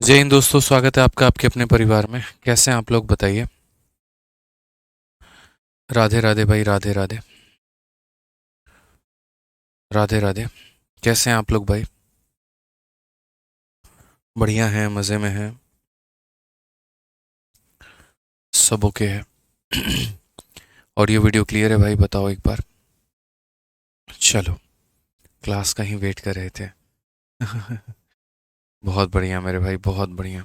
जय हिंद दोस्तों, स्वागत है आपका आपके अपने परिवार में। कैसे हैं आप लोग, बताइए। राधे राधे भाई, राधे राधे। राधे राधे। कैसे हैं आप लोग भाई? बढ़िया हैं, मज़े में हैं, सब ओके है। ऑडियो वीडियो क्लियर है भाई? बताओ एक बार। चलो, क्लास का ही वेट कर रहे थे। बहुत बढ़िया मेरे भाई, बहुत बढ़िया।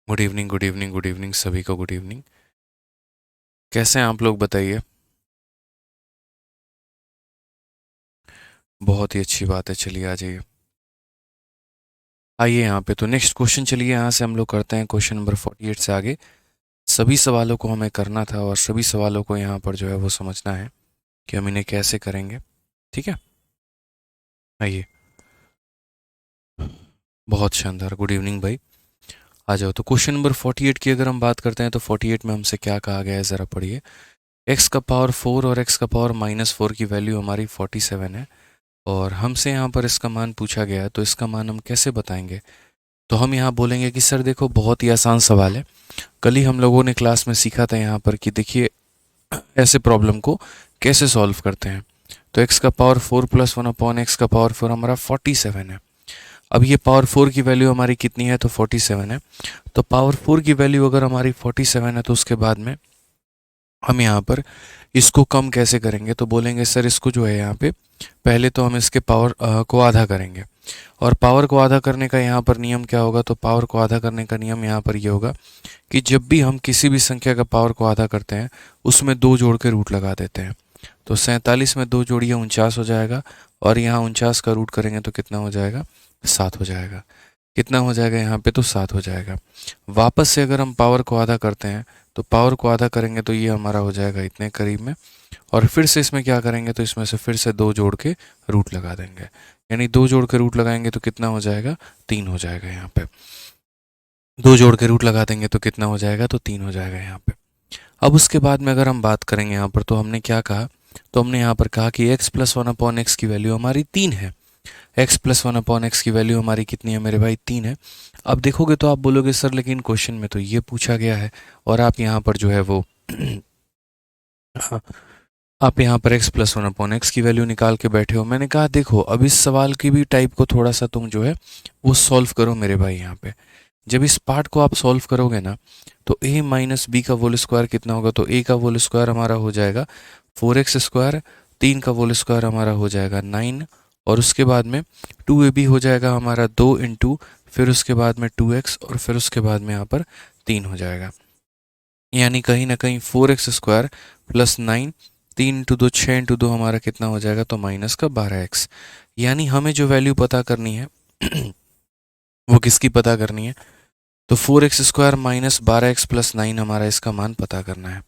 Good evening, good evening, good evening सभी को, गुड इवनिंग। कैसे हैं आप लोग, बताइए। बहुत ही अच्छी बात है, चलिए आ जाइए। आइए यहाँ पे, तो नेक्स्ट क्वेश्चन, चलिए यहाँ से हम लोग करते हैं क्वेश्चन नंबर 48 से आगे। सभी सवालों को हमें करना था और सभी सवालों को यहाँ पर जो है वो समझना है कि हम इन्हें कैसे करेंगे। ठीक है, आइए। बहुत शानदार, गुड इवनिंग भाई। आ जाओ, तो क्वेश्चन नंबर 48 की अगर हम बात करते हैं तो 48 में हमसे क्या कहा गया है, ज़रा पढ़िए। एक्स का पावर 4 और एक्स का पावर -4 की वैल्यू हमारी 47 है और हमसे यहाँ पर इसका मान पूछा गया है, तो इसका मान हम कैसे बताएंगे? तो हम यहाँ बोलेंगे कि सर देखो, बहुत ही आसान सवाल है। कल ही हम लोगों ने क्लास में सीखा था यहाँ पर कि देखिए ऐसे प्रॉब्लम को कैसे सॉल्व करते हैं। तो एक्स का पावर 4 + 1 अपॉन एक्स का पावर 4 हमारा 47 है। अब ये पावर 4 की वैल्यू हमारी कितनी है? तो 47 है। तो पावर 4 की वैल्यू अगर हमारी 47 है तो उसके बाद में हम यहाँ पर इसको कम कैसे करेंगे? तो बोलेंगे सर इसको जो है यहाँ पे पहले तो हम इसके पावर को आधा करेंगे। और पावर को आधा करने का यहाँ पर नियम क्या होगा? तो पावर को आधा करने का नियम यहाँ पर ये होगा कि जब भी हम किसी भी संख्या का पावर को आधा करते हैं उसमें 2 जोड़ के रूट लगा देते हैं। तो 47 में 2 जोड़िए 49 हो जाएगा और यहाँ 49 का रूट करेंगे तो कितना हो जाएगा? 7 हो जाएगा। कितना हो जाएगा यहाँ पे? तो 7 हो जाएगा। वापस से अगर हम पावर को आधा करते हैं तो पावर को आधा करेंगे तो ये हमारा हो जाएगा इतने करीब में। और फिर से इसमें क्या करेंगे? तो इसमें से फिर से 2 जोड़ के रूट लगा देंगे। यानी 2 जोड़ के रूट लगाएंगे तो कितना हो जाएगा? 3 हो जाएगा यहाँ पे। 2 जोड़ के रूट लगा देंगे तो कितना हो जाएगा? तो 3 हो जाएगा यहाँ पे। अब उसके बाद में अगर हम बात करेंगे यहाँ पर, तो हमने क्या कहा? तो हमने यहाँ पर कहा कि x + 1 अपॉन एक्स की वैल्यू हमारी 3 है। x + 1 अपॉन एक्स की वैल्यू हमारी कितनी है मेरे भाई? 3 है। अब देखोगे तो आप बोलोगे सर लेकिन क्वेश्चन में तो ये पूछा गया है और आप यहाँ पर जो है वो आप यहाँ पर x + 1 अपॉन एक्स की वैल्यू निकाल के बैठे हो। मैंने कहा देखो, अब इस सवाल की भी टाइप को थोड़ा सा तुम जो है वो सॉल्व करो मेरे भाई। यहाँ पे जब इस पार्ट को आप सॉल्व करोगे ना तो a - b का होल स्क्वायर कितना होगा? तो a का होल स्क्वायर हमारा हो जाएगा 4x², 3 का होल स्क्वायर हमारा हो जाएगा 9 और उसके बाद में 2ab हो जाएगा हमारा 2 इंटू, फिर उसके बाद में 2x और फिर उसके बाद में यहाँ पर 3 हो जाएगा। यानी कहीं ना कहीं 4x² + 9, 3 इंटू 2 6 इंटू 2 हमारा कितना हो जाएगा? तो -12x। यानी हमें जो वैल्यू पता करनी है वो किसकी पता करनी है? तो 4x² - 12x + 9 हमारा इसका मान पता करना है।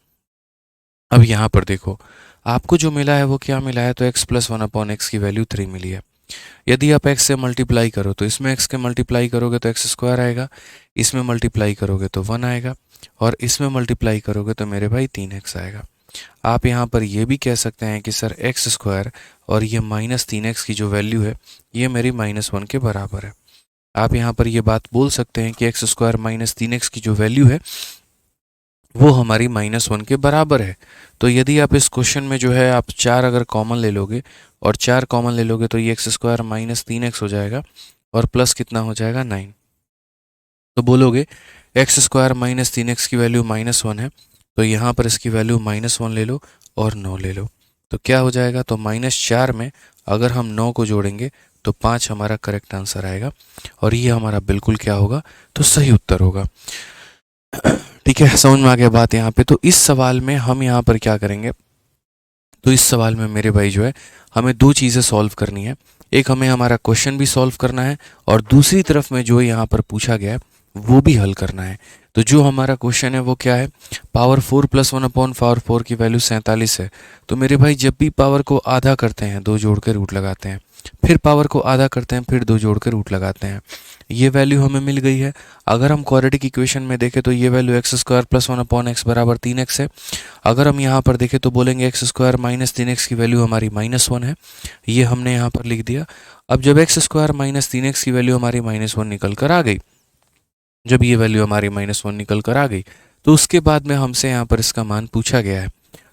अब यहाँ पर देखो, आपको जो मिला है वो क्या मिला है? तो x + 1 अपॉन एक्स की वैल्यू 3 मिली है। यदि आप x से मल्टीप्लाई करो तो इसमें x के मल्टीप्लाई करोगे तो x² आएगा, इसमें मल्टीप्लाई करोगे तो 1 आएगा और इसमें मल्टीप्लाई करोगे तो मेरे भाई 3x आएगा। आप यहाँ पर ये भी कह सकते हैं कि सर x² और ये -3x की जो वैल्यू है ये मेरी -1 के बराबर है। आप यहाँ पर ये बात बोल सकते हैं कि x² - 3x की जो वैल्यू है वो हमारी -1 के बराबर है। तो यदि आप इस क्वेश्चन में जो है आप 4 अगर कॉमन ले लोगे और 4 कॉमन ले लोगे तो ये x² - 3x हो जाएगा और प्लस कितना हो जाएगा? 9। तो बोलोगे x² - 3x की वैल्यू -1 है, तो यहाँ पर इसकी वैल्यू -1 ले लो और 9 ले लो। तो क्या हो जाएगा? तो -4 में अगर हम 9 को जोड़ेंगे तो 5 हमारा करेक्ट आंसर आएगा और ये हमारा बिल्कुल क्या होगा? तो सही उत्तर होगा। ठीक है, समझ में आ गया बात यहाँ पे। तो इस सवाल में हम यहाँ पर क्या करेंगे? तो इस सवाल में मेरे भाई जो है हमें 2 चीज़ें सॉल्व करनी है। एक हमें हमारा क्वेश्चन भी सॉल्व करना है और दूसरी तरफ में जो यहाँ पर पूछा गया है वो भी हल करना है। तो जो हमारा क्वेश्चन है वो क्या है? पावर 4 + 1 अपॉन पावर 4 की वैल्यू 47 है। तो मेरे भाई जब भी पावर को आधा करते हैं 2 जोड़ के रूट लगाते हैं फिर पावर को आधा करते हैं, फिर 2 जोड़ के रूट लगाते हैं। ये वैल्यू हमें मिल गई है। अगर हम क्वाड्रेटिक इक्वेशन में देखें तो ये value x square plus 1/x बराबर 3x है। अगर हम यहाँ पर देखें तो बोलेंगे एक्स स्क्वायर माइनस 3x की वैल्यू हमारी -1 है। ये हमने यहाँ पर लिख दिया। अब जब एक्स स्क्वायर माइनस 3x की वैल्यू हमारी -1 निकल कर आ गई, जब ये वैल्यू हमारी -1 निकल कर आ गई, तो उसके बाद में हमसे यहाँ पर इसका मान पूछा गया है।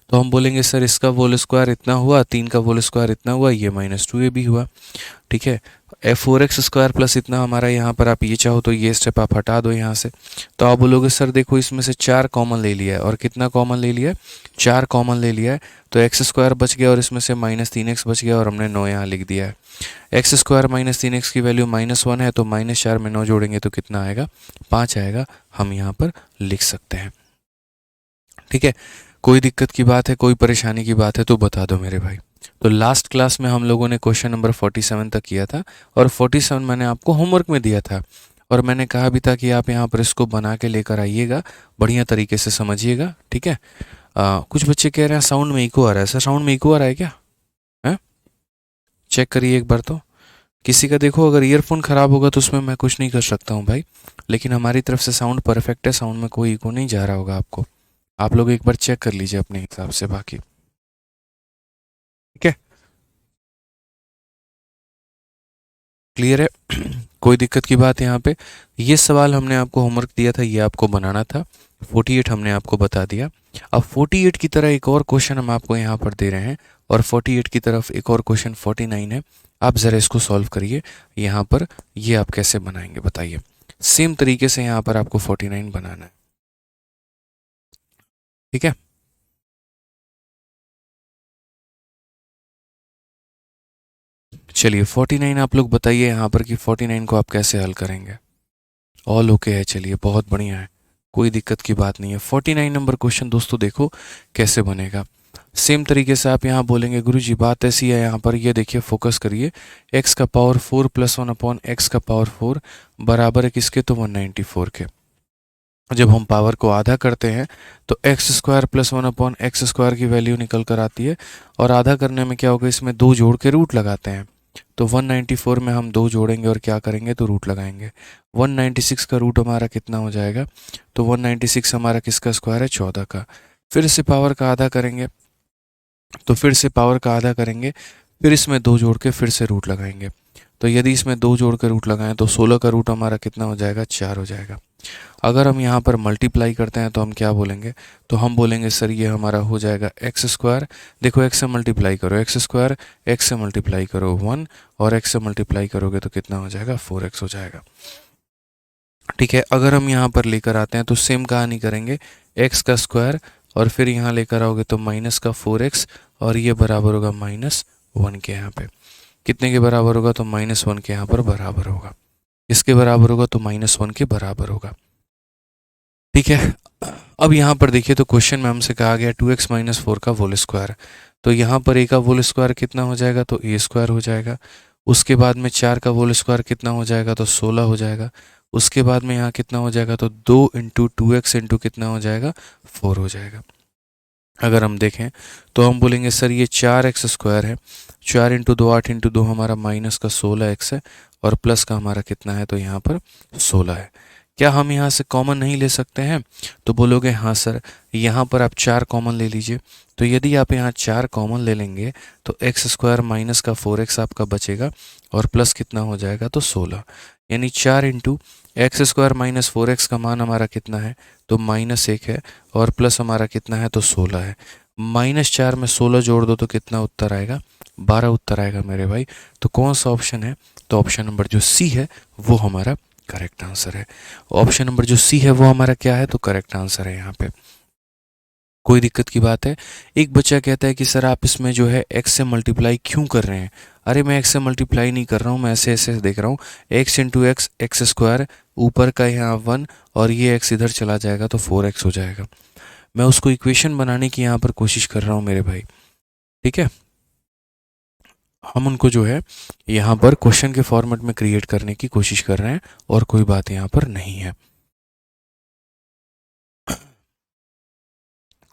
तो हम बोलेंगे सर इसका होल स्क्वायर इतना हुआ, 3 का होल स्क्वायर इतना हुआ, ये -2ab हुआ। ठीक है, f4x स्क्वायर प्लस इतना हमारा यहाँ पर, आप ये चाहो तो ये स्टेप आप हटा दो यहाँ से। तो आप बोलोगे सर देखो इसमें से 4 कॉमन ले लिया है, और कितना कॉमन ले लिया है, 4 कॉमन ले लिया है। तो एक्स स्क्वायर बच गया और इसमें से -3x बच गया, और हमने 9 यहाँ लिख दिया है। एक्स स्क्वायर -3x की वैल्यू -1 है, तो -4 में 9 जोड़ेंगे तो कितना आएगा, 5 आएगा। हम यहाँ पर लिख सकते हैं। ठीक है, कोई दिक्कत की बात है, कोई परेशानी की बात है तो बता दो मेरे भाई। तो लास्ट क्लास में हम लोगों ने क्वेश्चन नंबर 47 तक किया था, और 47 मैंने आपको होमवर्क में दिया था, और मैंने कहा भी था कि आप यहाँ पर इसको बना के लेकर आइएगा, बढ़िया तरीके से समझिएगा। ठीक है, कुछ बच्चे कह रहे हैं साउंड में इको आ रहा है। सर साउंड में इको आ रहा है क्या है? चेक करिए एक बार। तो किसी का देखो अगर ईयरफोन ख़राब होगा तो उसमें मैं कुछ नहीं कर सकता हूँ भाई, लेकिन हमारी तरफ से साउंड परफेक्ट है, साउंड में कोई इको नहीं जा रहा होगा आपको। आप लोग एक बार चेक कर लीजिए अपने हिसाब से बाकी। ठीक है, क्लियर है? कोई दिक्कत की बात यहाँ पे? ये सवाल हमने आपको होमवर्क दिया था, ये आपको बनाना था। 48 हमने आपको बता दिया। अब 48 की तरह एक और क्वेश्चन हम आपको यहाँ पर दे रहे हैं, और 48 की तरफ एक और क्वेश्चन 49 है। आप ज़रा इसको सॉल्व करिए। यहाँ पर ये आप कैसे बनाएंगे बताइए। सेम तरीके से यहाँ पर आपको 49 बनाना है। ठीक है, चलिए 49 आप लोग बताइए यहाँ पर कि 49 को आप कैसे हल करेंगे। ऑल ओके है, चलिए बहुत बढ़िया है, कोई दिक्कत की बात नहीं है। 49 नंबर क्वेश्चन दोस्तों देखो कैसे बनेगा। सेम तरीके से आप यहाँ बोलेंगे गुरुजी बात ऐसी है, यहाँ पर ये देखिए फोकस करिए, x का पावर 4 प्लस 1/x का पावर 4 बराबर है किसके, तो 194 के। जब हम पावर को आधा करते हैं तो x square plus 1/x square की वैल्यू निकल कर आती है, और आधा करने में क्या होगा, इसमें 2 जोड़ के रूट लगाते हैं। तो 194 में हम 2 जोड़ेंगे और क्या करेंगे, तो रूट लगाएंगे। 196 का रूट हमारा कितना हो जाएगा, तो 196 हमारा किसका स्क्वायर है, 14 का। फिर से पावर का आधा करेंगे, तो फिर से पावर का आधा करेंगे, फिर इसमें 2 जोड़ के फिर से रूट लगाएंगे। तो यदि इसमें 2 जोड़ के रूट लगाएं तो 16 का रूट हमारा कितना हो जाएगा, 4 हो जाएगा। अगर हम यहाँ पर मल्टीप्लाई करते हैं तो हम क्या बोलेंगे, तो हम बोलेंगे सर ये हमारा हो जाएगा एक्स स्क्वायर। देखो एक्स से मल्टीप्लाई करो, एक्स स्क्वायर, एक्स से मल्टीप्लाई करो 1, और एक्स से मल्टीप्लाई करोगे तो कितना हो जाएगा, 4x हो जाएगा। ठीक है, अगर हम यहाँ पर लेकर आते हैं तो सेम कहानी करेंगे, एक्स का स्क्वायर और फिर यहाँ लेकर आओगे तो माइनस का 4x, और ये बराबर होगा -1 के। यहाँ पे कितने के बराबर होगा, तो -1 के यहाँ पर बराबर होगा। इसके बराबर होगा तो -1 के बराबर होगा। ठीक है, अब यहाँ पर देखिए तो क्वेश्चन में हमसे कहा गया 2x - 4 का होल स्क्वायर। तो यहाँ पर a का होल स्क्वायर कितना हो जाएगा, तो a स्क्वायर हो जाएगा। उसके बाद में 4 का होल स्क्वायर कितना हो जाएगा, तो 16 हो जाएगा। उसके बाद में यहाँ कितना हो जाएगा, तो 2 × 2x × कितना हो जाएगा, 4 हो जाएगा। अगर हम देखें तो हम बोलेंगे सर ये 4x स्क्वायर है, 4 × 2 8 × 2 हमारा माइनस का 16x है, और प्लस का हमारा कितना है, तो यहाँ पर 16 है। क्या हम यहाँ से कॉमन नहीं ले सकते हैं, तो बोलोगे हाँ सर, यहाँ पर आप 4 कॉमन ले लीजिए। तो यदि आप यहाँ 4 कॉमन ले लेंगे तो एक्स स्क्वायर माइनस का 4x आपका बचेगा, और प्लस कितना हो जाएगा, तो 16। यानी 4 × एक्स स्क्वायर माइनस 4x का मान हमारा कितना है, तो -1 है, और प्लस हमारा कितना है, तो 16 है। -4 में 16 जोड़ दो तो कितना उत्तर आएगा, 12 उत्तर आएगा मेरे भाई। तो कौन सा ऑप्शन है, तो ऑप्शन नंबर जो सी है वो हमारा करेक्ट आंसर है। ऑप्शन नंबर जो सी है वो हमारा क्या है, तो करेक्ट आंसर है यहाँ पे। कोई दिक्कत की बात है? एक बच्चा कहता है कि सर आप इसमें जो है x से मल्टीप्लाई क्यों कर रहे हैं। अरे मैं x से मल्टीप्लाई नहीं कर रहा हूँ, मैं ऐसे ऐसे देख रहा हूँ, x × x एक्स स्क्वायर, ऊपर का यहाँ 1 और ये x इधर चला जाएगा तो 4x हो जाएगा। मैं उसको इक्वेशन बनाने की यहाँ पर कोशिश कर रहा हूँ मेरे भाई। ठीक है, हम उनको जो है यहाँ पर क्वेश्चन के फॉर्मेट में क्रिएट करने की कोशिश कर रहे हैं, और कोई बात यहाँ पर नहीं है।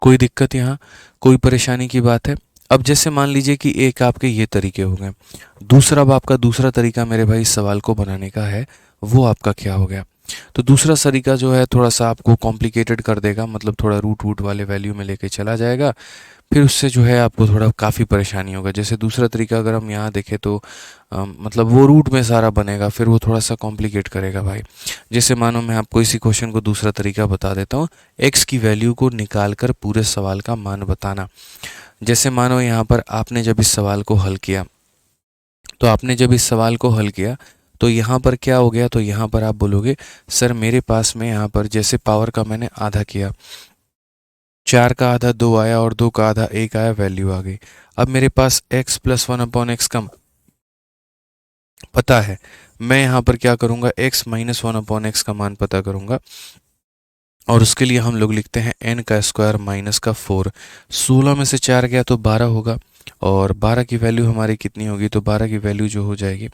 कोई दिक्कत यहाँ, कोई परेशानी की बात है? अब जैसे मान लीजिए कि एक आपके ये तरीके हो गए, दूसरा अब आपका दूसरा तरीका मेरे भाई इस सवाल को बनाने का है, वो आपका क्या हो गया। तो दूसरा तरीका जो है थोड़ा सा आपको कॉम्प्लिकेटेड कर देगा, मतलब थोड़ा रूट वूट वाले वैल्यू में लेके चला जाएगा, फिर उससे जो है आपको थोड़ा काफ़ी परेशानी होगा। जैसे दूसरा तरीका अगर हम यहाँ देखें तो मतलब वो रूट में सारा बनेगा, फिर वो थोड़ा सा कॉम्प्लिकेट करेगा भाई। जैसे मानो मैं आपको इसी क्वेश्चन को दूसरा तरीका बता देता हूँ, एक्स की वैल्यू को निकाल कर पूरे सवाल का मान बताना। जैसे मानो यहाँ पर आपने जब इस सवाल को हल किया, तो आपने जब इस सवाल को हल किया तो यहाँ पर क्या हो गया, तो यहाँ पर आप बोलोगे सर मेरे पास में यहाँ पर जैसे पावर का मैंने आधा किया, 4 का आधा 2 आया और 2 का आधा 1 आया, वैल्यू आ गई। अब मेरे पास x प्लस 1/x का पता है, मैं यहाँ पर क्या करूँगा, x माइनस 1/x का मान पता करूँगा, और उसके लिए हम लोग लिखते हैं n का स्क्वायर माइनस का 4। 16 में से 4 गया तो 12 होगा, और 12 की वैल्यू हमारी कितनी होगी, तो 12 की वैल्यू जो हो जाएगी,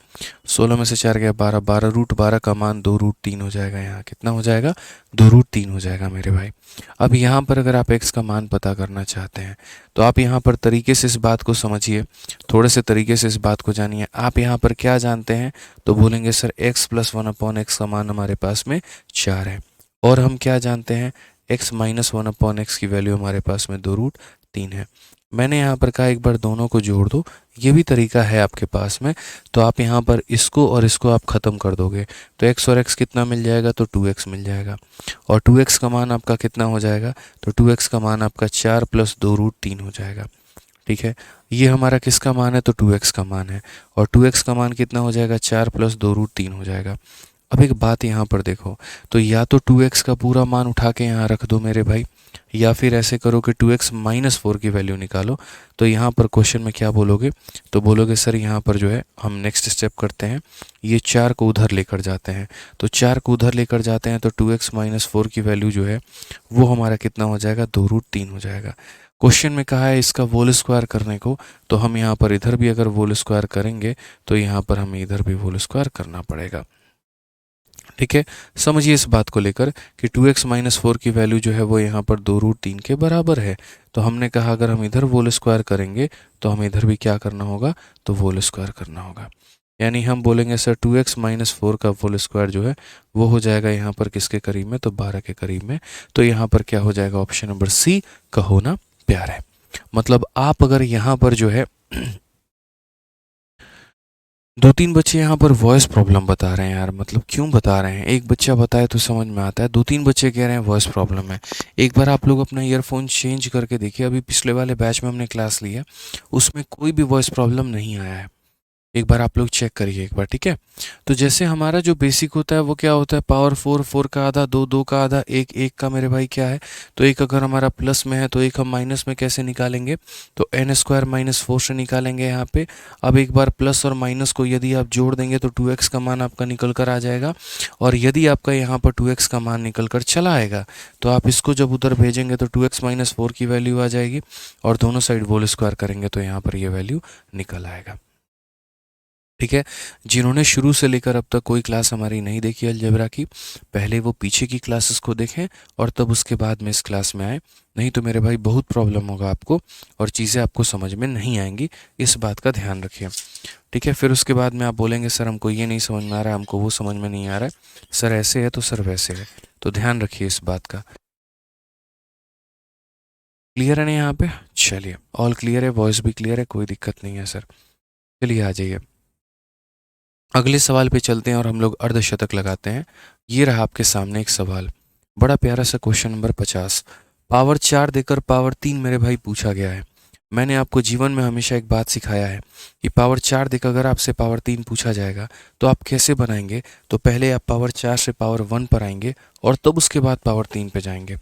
16 में से 4 गया 12, 12 रूट 12 का मान 2 रूट 3 हो जाएगा। यहाँ कितना हो जाएगा, 2 रूट 3 हो जाएगा मेरे भाई। अब यहाँ पर अगर आप x का मान पता करना चाहते हैं तो आप यहाँ पर तरीके से इस बात को समझिए, थोड़े से तरीके से इस बात को जानिए। आप यहाँ पर क्या जानते हैं, तो बोलेंगे सर x प्लस 1/x का मान हमारे पास में 4 है, और हम क्या जानते हैं, x माइनस 1/x की वैल्यू हमारे पास में 2 रूट 3 है। मैंने यहाँ पर कहा एक बार दोनों को जोड़ दो, ये भी तरीका है आपके पास में। तो आप यहाँ पर इसको और इसको आप ख़त्म कर दोगे तो x और x कितना मिल जाएगा, तो 2x मिल जाएगा, और 2x का मान आपका कितना हो जाएगा, तो 2x का मान आपका 4 प्लस 2 रूट 3 हो जाएगा। ठीक है, ये हमारा किसका मान है, तो 2x का मान है, और 2x का मान कितना हो जाएगा, 4 प्लस 2 रूट 3 हो जाएगा। अब एक बात यहाँ पर देखो, तो या तो 2x का पूरा मान उठा के यहाँ रख दो मेरे भाई, या फिर ऐसे करो कि 2x माइनस 4 की वैल्यू निकालो। तो यहाँ पर क्वेश्चन में क्या बोलोगे, तो बोलोगे सर यहाँ पर जो है हम नेक्स्ट स्टेप करते हैं, ये 4 को उधर लेकर जाते हैं। तो 4 को उधर लेकर जाते हैं तो 2x माइनस 4 की वैल्यू जो है वो हमारा कितना हो जाएगा, 2 रूट 3 हो जाएगा। क्वेश्चन में कहा है इसका वोल स्क्वायर करने को, तो हम यहाँ पर इधर भी अगर वोल स्क्वायर करेंगे तो यहाँ पर हमें इधर भी वोल स्क्वायर करना पड़ेगा। ठीक है, समझिए इस बात को लेकर कि 2x माइनस 4 की वैल्यू जो है वो यहाँ पर 2 रूट 3 के बराबर है। तो हमने कहा अगर हम इधर वोल स्क्वायर करेंगे तो हमें इधर भी क्या करना होगा, तो वोल स्क्वायर करना होगा। यानी हम बोलेंगे सर 2x माइनस 4 का वोल स्क्वायर जो है वो हो जाएगा यहाँ पर किसके करीब में, तो 12 के करीब में। तो यहाँ पर क्या हो जाएगा, ऑप्शन नंबर सी का होना प्यार है। मतलब आप अगर यहाँ पर जो है 2-3 बच्चे यहाँ पर वॉइस प्रॉब्लम बता रहे हैं यार, मतलब क्यों बता रहे हैं, एक बच्चा बताए तो समझ में आता है, 2-3 बच्चे कह रहे हैं वॉइस प्रॉब्लम है। एक बार आप लोग अपना ईयरफोन चेंज करके देखिए, अभी पिछले वाले बैच में हमने क्लास ली है उसमें कोई भी वॉइस प्रॉब्लम नहीं आया है, एक बार आप लोग चेक करिए एक बार। ठीक है, तो जैसे हमारा जो बेसिक होता है वो क्या होता है, पावर 4, 4 का आधा 2, 2 का आधा 1, 1 का मेरे भाई क्या है, तो एक अगर हमारा प्लस में है तो एक हम माइनस में कैसे निकालेंगे, तो n स्क्वायर माइनस 4 से निकालेंगे यहाँ पे। अब एक बार प्लस और माइनस को यदि आप जोड़ देंगे तो 2x का मान आपका निकल कर आ जाएगा, और यदि आपका यहाँ पर 2x का मान निकल कर चला आएगा तो आप इसको जब उधर भेजेंगे तो 2x माइनस 4 की वैल्यू आ जाएगी, और दोनों साइड होल स्क्वायर करेंगे तो यहाँ पर ये वैल्यू निकल आएगा। ठीक है, जिन्होंने शुरू से लेकर अब तक कोई क्लास हमारी नहीं देखी अलजेब्रा की, पहले वो पीछे की क्लासेस को देखें और तब उसके बाद में इस क्लास में आए, नहीं तो मेरे भाई बहुत प्रॉब्लम होगा आपको और चीज़ें आपको समझ में नहीं आएंगी, इस बात का ध्यान रखिए। ठीक है, फिर उसके बाद में आप बोलेंगे सर हमको ये नहीं समझ में आ रहा है, हमको वो समझ में नहीं आ रहा है, सर ऐसे है तो सर वैसे है, तो ध्यान रखिए इस बात का। क्लियर है ना यहाँ पे, चलिए ऑल क्लियर है, वॉइस भी क्लियर है, कोई दिक्कत नहीं है सर। चलिए आ जाइए, अगले सवाल पे चलते हैं और हम लोग अर्धशतक लगाते हैं। ये रहा आपके सामने एक सवाल, बड़ा प्यारा सा क्वेश्चन नंबर 50। पावर 4 देकर पावर 3 मेरे भाई पूछा गया है। मैंने आपको जीवन में हमेशा एक बात सिखाया है कि पावर 4 देकर अगर आपसे पावर 3 पूछा जाएगा तो आप कैसे बनाएंगे, तो पहले आप पावर 4 से पावर 1 पर आएंगे और तब उसके बाद पावर 3 पे जाएंगे।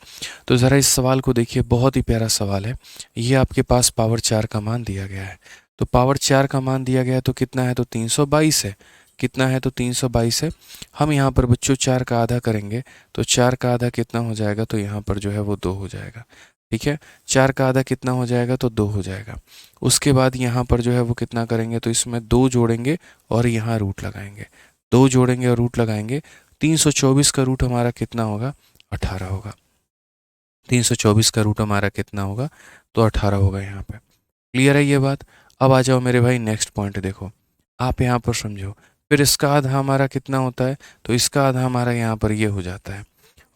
तो ज़रा इस सवाल को देखिए, बहुत ही प्यारा सवाल है। ये आपके पास पावर 4 का मान दिया गया है, तो पावर 4 का मान दिया गया है तो कितना है, तो 322 है। कितना है, तो 322 है। हम यहाँ पर बच्चों 4 का आधा करेंगे तो 4 का आधा कितना हो जाएगा, तो यहाँ पर जो है वो 2 हो जाएगा। ठीक है, 4 का आधा कितना हो जाएगा, तो 2 हो जाएगा। उसके बाद यहाँ पर जो है वो कितना करेंगे, तो इसमें 2 जोड़ेंगे और यहाँ रूट लगाएंगे, 2 जोड़ेंगे और रूट लगाएंगे। 324 का रूट हमारा कितना होगा, 18 होगा। 324 का रूट हमारा कितना होगा, तो 18 होगा यहाँ पे। क्लियर है ये बात? अब आ जाओ मेरे भाई नेक्स्ट पॉइंट देखो, आप यहाँ पर समझो। फिर इसका आधा हमारा कितना होता है, तो इसका आधा हमारा यहाँ पर ये हो जाता है।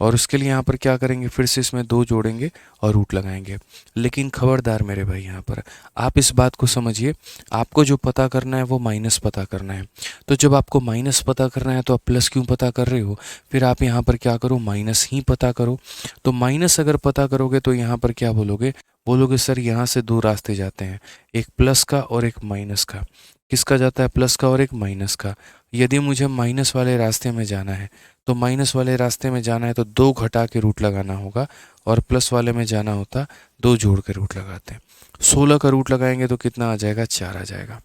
और उसके लिए यहाँ पर क्या करेंगे, फिर से इसमें दो जोड़ेंगे और रूट लगाएंगे। लेकिन खबरदार मेरे भाई, यहाँ पर आप इस बात को समझिए, आपको जो पता करना है वो माइनस पता करना है। तो जब आपको माइनस पता करना है तो आप प्लस क्यों पता कर रहे हो? फिर आप यहाँ पर क्या करो, माइनस ही पता करो। तो माइनस अगर पता करोगे तो यहाँ पर क्या बोलोगे, बोलोगे सर यहाँ से दो रास्ते जाते हैं, एक प्लस का और एक माइनस का। किसका जाता है, प्लस का और एक माइनस का। यदि मुझे माइनस वाले रास्ते में जाना है तो माइनस वाले रास्ते में जाना है तो दो घटा के रूट लगाना होगा, और प्लस वाले में जाना होता दो जोड़ के रूट लगाते हैं। 16 का रूट लगाएंगे तो कितना आ जाएगा, 4 आ जाएगा।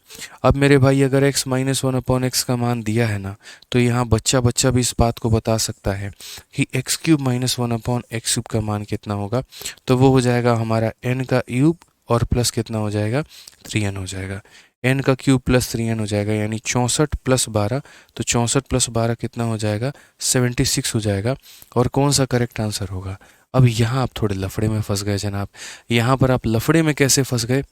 अब मेरे भाई अगर x minus one upon x का मान दिया है ना, तो यहाँ बच्चा बच्चा भी इस बात को बता सकता है कि x cube minus one upon x cube का मान कितना होगा। तो वो हो जाएगा हमारा n का क्यूब और प्लस कितना हो जाएगा, 3n हो जाएगा। n का क्यूब प्लस 3n हो जाएगा, यानी 64 प्लस 12। तो 64 प्लस 12 कितना हो जाएगा, 76 हो जाएगा। और कौन सा करेक्ट आंसर होगा? अब यहाँ आप थोड़े लफड़े में फंस गए जनाब। यहाँ पर आप लफड़े में कैसे फंस गए,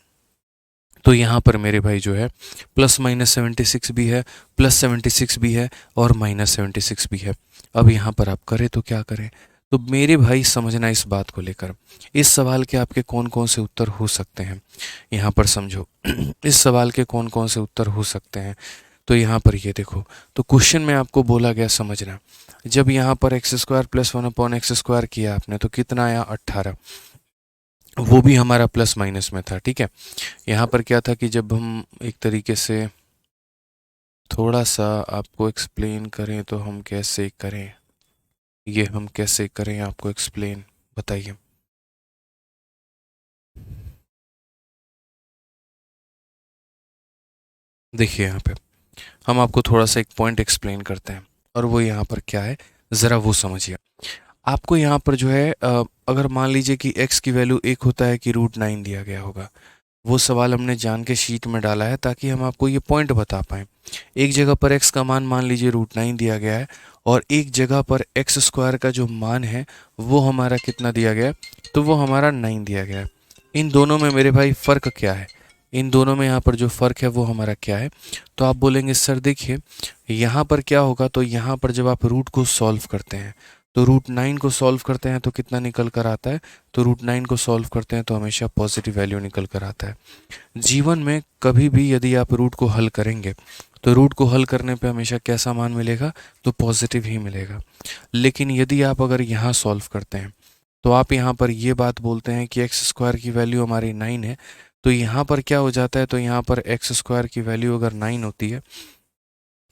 तो यहाँ पर मेरे भाई जो है प्लस माइनस 76 भी है, प्लस 76 भी है, और माइनस 76 भी है। अब यहाँ पर आप करें तो क्या करें? तो मेरे भाई समझना इस बात को लेकर, इस सवाल के आपके कौन कौन से उत्तर हो सकते हैं, यहाँ पर समझो। इस सवाल के कौन कौन से उत्तर हो सकते हैं, तो यहाँ पर ये देखो। तो क्वेश्चन में आपको बोला गया समझना, जब यहाँ पर x square plus one upon x square किया आपने तो कितना आया, 18। वो भी हमारा प्लस माइनस में था, ठीक है। यहाँ पर क्या था कि जब हम एक तरीके से थोड़ा सा आपको एक्सप्लेन करें तो हम कैसे करें, ये हम कैसे करें आपको एक्सप्लेन, बताइए। देखिए यहाँ पे हम आपको थोड़ा सा एक पॉइंट एक्सप्लेन करते हैं, और वो यहाँ पर क्या है ज़रा वो समझिए। आपको यहाँ पर जो है अगर मान लीजिए कि x की वैल्यू 1 होता है कि √9 दिया गया होगा, वो सवाल हमने जान के शीट में डाला है ताकि हम आपको ये पॉइंट बता पाएँ। एक जगह पर x का मान लीजिए √9 दिया गया है, और एक जगह पर एक्स स्क्वायर का जो मान है वो हमारा कितना दिया गया है, तो वो हमारा 9 दिया गया है। इन दोनों में मेरे भाई फ़र्क क्या है, इन दोनों में यहाँ पर जो फ़र्क है वो हमारा क्या है? तो आप बोलेंगे सर देखिए यहाँ पर क्या होगा, तो यहाँ पर जब आप रूट को सॉल्व करते हैं तो √9 को सॉल्व करते हैं तो कितना निकल कर आता है, तो √9 को सॉल्व करते हैं तो हमेशा पॉजिटिव वैल्यू निकल कर आता है। जीवन में कभी भी यदि आप रूट को हल करेंगे तो रूट को हल करने पे हमेशा कैसा मान मिलेगा, तो पॉजिटिव ही मिलेगा। लेकिन यदि आप अगर यहाँ सॉल्व करते हैं तो आप यहाँ पर ये बात बोलते हैं कि एक्स स्क्वायर की वैल्यू हमारी 9 है, तो यहाँ पर क्या हो जाता है, तो यहाँ पर एक्स स्क्वायर की वैल्यू अगर 9 होती है